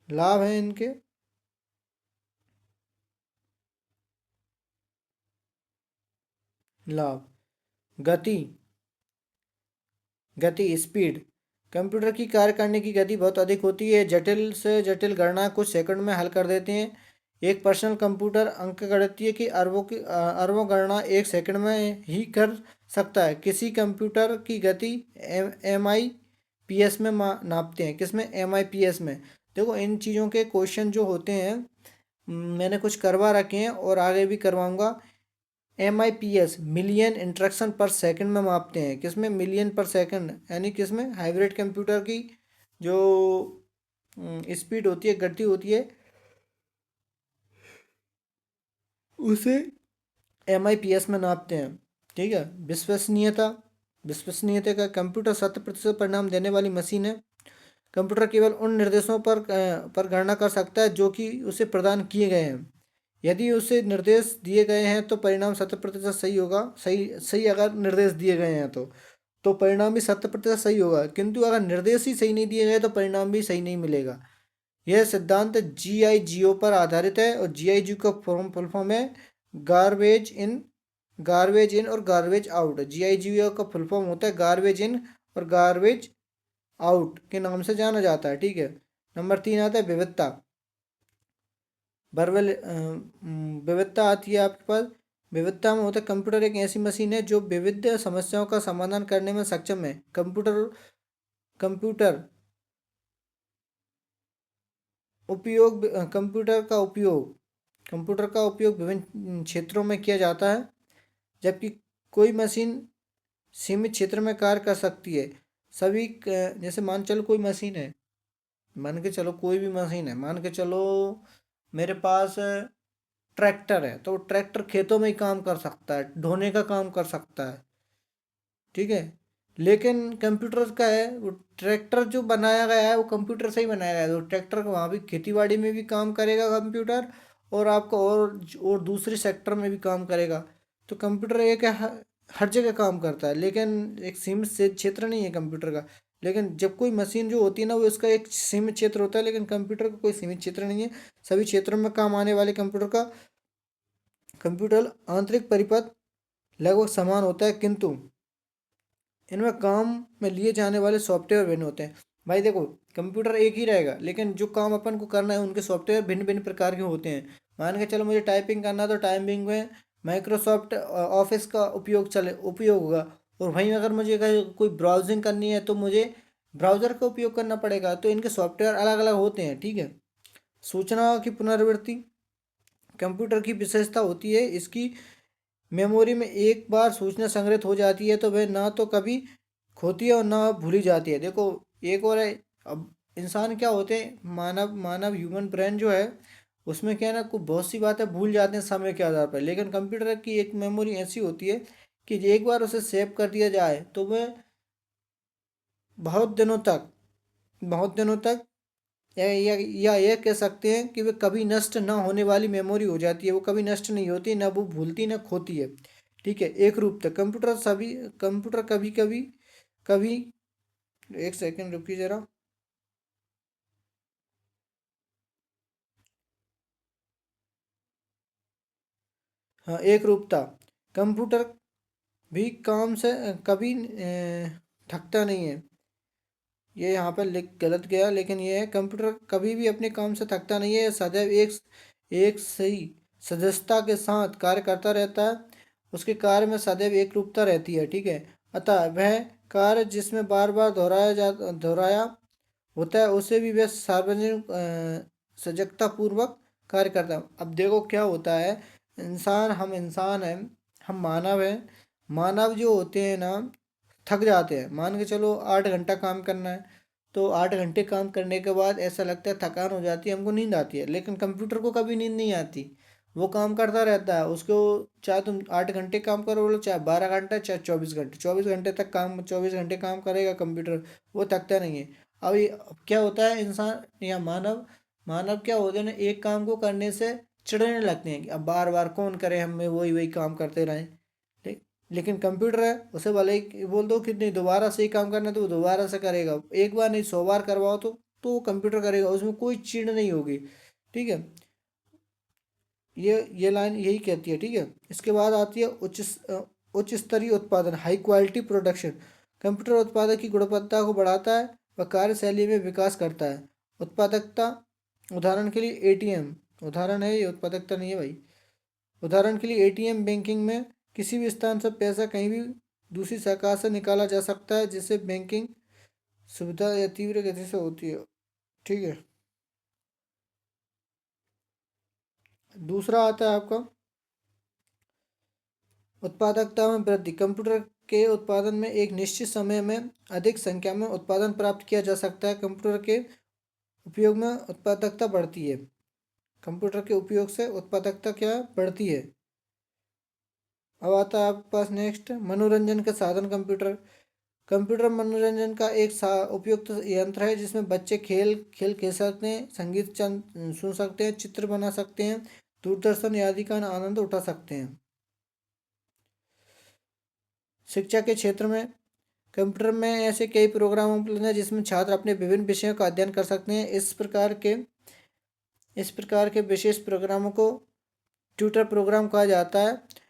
लाभ हैं इनके, लाभ, गति, स्पीड, कंप्यूटर की कार्य करने की गति बहुत अधिक होती है। जटिल से जटिल गणना कुछ सेकंड में हल कर देते हैं। एक पर्सनल कंप्यूटर अंकगणितीय अरबों गणना 1 सेकंड में ही कर सकता है। किसी कंप्यूटर की गति MIPS में नापते हैं, किसमें, MIPS में। देखो इन चीज़ों के क्वेश्चन जो होते हैं, मैंने कुछ करवा रखे हैं और आगे भी करवाऊंगा। MIPS मिलियन इंस्ट्रक्शन पर सेकंड में मापते हैं, किसमें, मिलियन पर सेकंड, यानी किसमें, हाइब्रिड कंप्यूटर की जो स्पीड होती है, गति होती है, उसे MIPS में नापते हैं, ठीक है। विश्वसनीयता, का, कंप्यूटर 100% परिणाम देने वाली मशीन है। कंप्यूटर केवल उन निर्देशों पर गणना कर सकता है जो कि उसे प्रदान किए गए हैं। यदि उसे निर्देश दिए गए हैं तो परिणाम 100% सही होगा। सही सही अगर निर्देश दिए गए हैं तो परिणाम भी 100% सही होगा, किंतु अगर निर्देश ही सही नहीं दिए गए तो परिणाम भी सही नहीं मिलेगा। यह सिद्धांत GIGO पर आधारित है, और GIGO का फुल फॉर्म है गार्बेज इन और गार्बेज आउट। GIGO का फुल फॉर्म होता है गार्बेज इन और गार्बेज आउट के नाम से जाना जाता है, ठीक है। नंबर 3 आता है विविधता। विविधता आती है आपके पास। विविधता में होता है, कंप्यूटर एक ऐसी मशीन है जो विविध समस्याओं का समाधान करने में सक्षम है। कंप्यूटर उपयोग कंप्यूटर का उपयोग विभिन्न क्षेत्रों में किया जाता है, जबकि कोई मशीन सीमित क्षेत्र में कार्य कर सकती है। जैसे मान चलो कोई मशीन है, मान के चलो कोई भी मशीन है, मान के चलो मेरे पास ट्रैक्टर है, तो ट्रैक्टर खेतों में ही काम कर सकता है, ढोने का काम कर सकता है, ठीक है। लेकिन कंप्यूटर का है, वो ट्रैक्टर जो बनाया गया है वो कंप्यूटर से ही बनाया गया है, तो ट्रैक्टर को वहाँ भी खेती में भी काम करेगा कंप्यूटर, और आपको और दूसरे सेक्टर में भी काम करेगा। तो कंप्यूटर एक है, हर जगह काम करता है, लेकिन एक सीमित से क्षेत्र नहीं है कंप्यूटर का। लेकिन जब कोई मशीन जो होती है ना, वो इसका एक सीमित क्षेत्र होता है, लेकिन कंप्यूटर का कोई सीमित क्षेत्र नहीं है। सभी क्षेत्रों में काम आने वाले कंप्यूटर आंतरिक परिपथ लगभग समान होता है, किंतु इनमें काम में लिए जाने वाले सॉफ्टवेयर भिन्न होते हैं। भाई देखो, कंप्यूटर एक ही रहेगा, लेकिन जो काम अपन को करना है उनके सॉफ्टवेयर भिन्न भिन्न प्रकार के होते हैं। मान के चलो मुझे टाइपिंग करना है, तो टाइपिंग में माइक्रोसॉफ्ट ऑफिस का उपयोग होगा, और वहीं अगर मुझे कोई ब्राउजिंग करनी है तो मुझे ब्राउज़र का उपयोग करना पड़ेगा। तो इनके सॉफ्टवेयर अलग अलग होते हैं, ठीक है। सूचना की पुनरावृत्ति कंप्यूटर की विशेषता होती है, इसकी मेमोरी में एक बार सूचना संग्रहित हो जाती है तो वह ना तो कभी खोती है और ना भूली जाती है। देखो एक और है, अब इंसान क्या होते हैं, मानव मानव ह्यूमन ब्रेन जो है, उसमें क्या है ना, कुछ बहुत सी बातें भूल जाते हैं समय के आधार पर, लेकिन कंप्यूटर की एक मेमोरी ऐसी होती है कि एक बार उसे सेव कर दिया जाए तो वह बहुत दिनों तक या ये कह सकते हैं कि वे कभी नष्ट ना होने वाली मेमोरी हो जाती है। वो कभी नष्ट नहीं होती, ना वो भूलती ना खोती है। ठीक है, एक रूप तक कंप्यूटर कभी कभी कभी एक सेकंड रुकिए जरा। हाँ, एक रूपता। कंप्यूटर भी काम से कभी थकता नहीं है। ये यहाँ पर लिख गलत गया, लेकिन ये है कंप्यूटर कभी भी अपने काम से थकता नहीं है। सदैव एक सही सजगता के साथ कार्य करता रहता है। उसके कार्य में सदैव एक रूपता रहती है। ठीक है, अतः वह कार्य जिसमें बार बार दोहराया होता है उसे भी वह सार्वजनिक सजगता पूर्वक कार्य करता है। अब देखो क्या होता है, हम इंसान हैं, हम मानव हैं। मानव जो होते हैं ना, थक जाते हैं। मान के चलो 8 घंटा काम करना है, तो 8 घंटे काम करने के बाद ऐसा लगता है थकान हो जाती है, हमको नींद आती है। लेकिन कंप्यूटर को कभी नींद नहीं आती, वो काम करता रहता है। उसको चाहे तुम 8 घंटे काम करो बोलो, चाहे 12 घंटा, चाहे 24 घंटे, 24 घंटे तक काम, 24 घंटे काम करेगा कंप्यूटर, वो थकता नहीं है। अब क्या होता है, इंसान या मानव मानव क्या होते हैं ना, एक काम को करने से चिढ़ने लगते हैं कि अब बार बार कौन करे, हमें वही वही काम करते रहें। लेकिन कंप्यूटर है, उसे भले ही बोल दो कि नहीं दोबारा से ही काम करना है, तो वो दोबारा से करेगा। एक बार नहीं 100 बार करवाओ तो वो कंप्यूटर करेगा, उसमें कोई चीड़ नहीं होगी। ठीक है, ये लाइन यही कहती है। ठीक है, इसके बाद आती है उच्च स्तरीय उत्पादन, हाई क्वालिटी प्रोडक्शन। कंप्यूटर उत्पादक की गुणवत्ता को बढ़ाता है व कार्यशैली में विकास करता है। उत्पादकता, उदाहरण के लिए एटीएम, उदाहरण है ये, उत्पादकता नहीं है भाई। उदाहरण के लिए एटीएम बैंकिंग में किसी भी स्थान से पैसा कहीं भी दूसरी शाखा से निकाला जा सकता है, जिससे बैंकिंग सुविधा या तीव्र गति से होती है। ठीक है, दूसरा आता है आपका उत्पादकता में वृद्धि। कंप्यूटर के उत्पादन में एक निश्चित समय में अधिक संख्या में उत्पादन प्राप्त किया जा सकता है। कंप्यूटर के उपयोग में उत्पादकता बढ़ती है। कंप्यूटर के उपयोग से उत्पादकता क्या बढ़ती है। अब आता है आपके पास नेक्स्ट, मनोरंजन के साधन। कंप्यूटर मनोरंजन का एक उपयुक्त यंत्र है, जिसमें बच्चे खेल खेल सकते हैं, संगीत सुन सकते हैं, चित्र बना सकते हैं, दूरदर्शन आदि का आनंद उठा सकते हैं। शिक्षा के क्षेत्र में कंप्यूटर में ऐसे कई प्रोग्राम उपलब्ध हैं जिसमें छात्र अपने विभिन्न विषयों का अध्ययन कर सकते हैं। इस प्रकार के विशेष प्रोग्रामों को ट्यूटर प्रोग्राम कहा जाता है।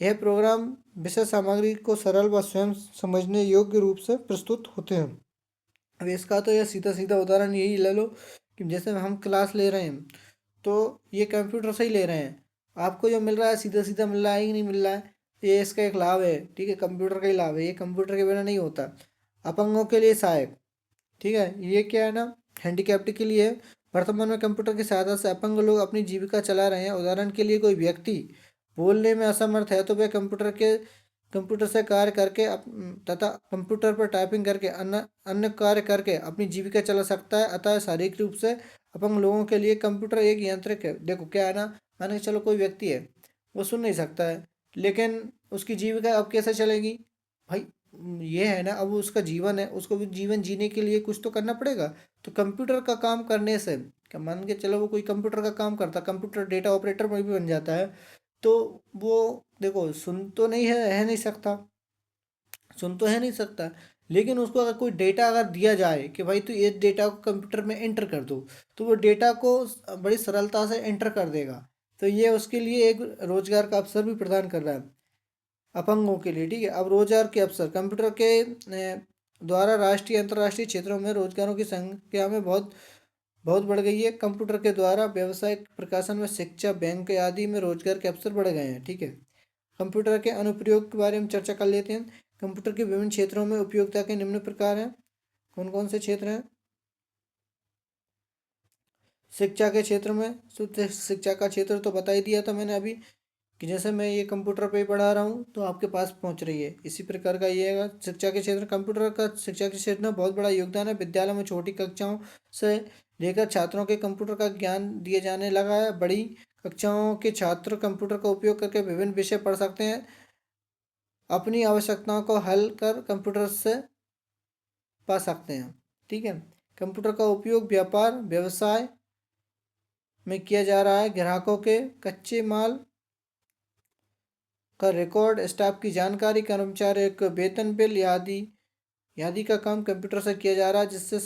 यह प्रोग्राम विषय सामग्री को सरल व स्वयं समझने योग्य रूप से प्रस्तुत होते हैं। अब इसका तो यह सीधा सीधा उदाहरण यही ले लो कि जैसे हम क्लास ले रहे हैं, तो ये कंप्यूटर से ही ले रहे हैं। आपको जो मिल रहा है सीधा सीधा मिल रहा है कि नहीं मिल रहा है, ये इसका एक लाभ है। ठीक है, कंप्यूटर का ही लाभ है, ये कंप्यूटर के बिना नहीं होता। अपंगों के लिए सहायक। ठीक है, ये क्या है ना, हैंडीकैप्ड के लिए है। वर्तमान में कंप्यूटर की सहायता से अपंग लोग अपनी जीविका चला रहे हैं। उदाहरण के लिए कोई व्यक्ति बोलने में असमर्थ है, तो वह कंप्यूटर से कार्य करके तथा कंप्यूटर पर टाइपिंग करके अन्य अन्य कार्य करके अपनी जीविका चला सकता है। अतः शारीरिक रूप से अपंग लोगों के लिए कंप्यूटर एक यांत्रिक है। देखो क्या है ना, मान के चलो कोई व्यक्ति है, वो सुन नहीं सकता है, लेकिन उसकी जीविका अब कैसे चलेगी भाई। ये है ना, अब उसका जीवन है, उसको भी जीवन जीने के लिए कुछ तो करना पड़ेगा। तो कंप्यूटर का काम करने से, क्या मान के चलो वो कोई कंप्यूटर का काम करता, कंप्यूटर डेटा ऑपरेटर में भी बन जाता है, तो वो देखो सुन तो नहीं है नहीं सकता, सुन तो है नहीं सकता, लेकिन उसको अगर कोई डेटा अगर दिया जाए कि भाई तू ये डेटा को कंप्यूटर में एंटर कर दो, तो वो डेटा को बड़ी सरलता से एंटर कर देगा। तो ये उसके लिए एक रोजगार का अवसर भी प्रदान कर रहा है अपंगों के लिए। ठीक है, अब रोजगार के अवसर कंप्यूटर के द्वारा राष्ट्रीय अंतर्राष्ट्रीय क्षेत्रों में रोजगारों की संख्या में बहुत बहुत बढ़ गई है। कंप्यूटर के द्वारा व्यावसायिक प्रकाशन में, शिक्षा, बैंक आदि में रोजगार के अवसर बढ़ गए हैं। ठीक है, कंप्यूटर के अनुप्रयोग के बारे में चर्चा कर लेते हैं। कंप्यूटर के विभिन्न क्षेत्रों में उपयोगिता के निम्न प्रकार हैं। कौन कौन से क्षेत्र हैं। शिक्षा के क्षेत्र में, शुद्ध शिक्षा का क्षेत्र तो बता ही दिया था मैंने अभी, कि जैसे मैं ये कंप्यूटर पे ही पढ़ा रहा हूँ तो आपके पास पहुँच रही है, इसी प्रकार का ये है शिक्षा के क्षेत्र। कंप्यूटर का शिक्षा के क्षेत्र में बहुत बड़ा योगदान है। विद्यालय में छोटी कक्षाओं से लेकर छात्रों के कंप्यूटर का ज्ञान दिए जाने लगा है। बड़ी कक्षाओं के छात्र कंप्यूटर का उपयोग करके विभिन्न विषय पढ़ सकते हैं। अपनी आवश्यकताओं को हल कर कंप्यूटर से पा सकते हैं। ठीक है, कंप्यूटर का उपयोग व्यापार व्यवसाय में किया जा रहा है। ग्राहकों के कच्चे माल का रिकॉर्ड, स्टाफ की जानकारी, कर्मचारियों के वेतन बिल आदि का काम कंप्यूटर से किया जा रहा है, जिससे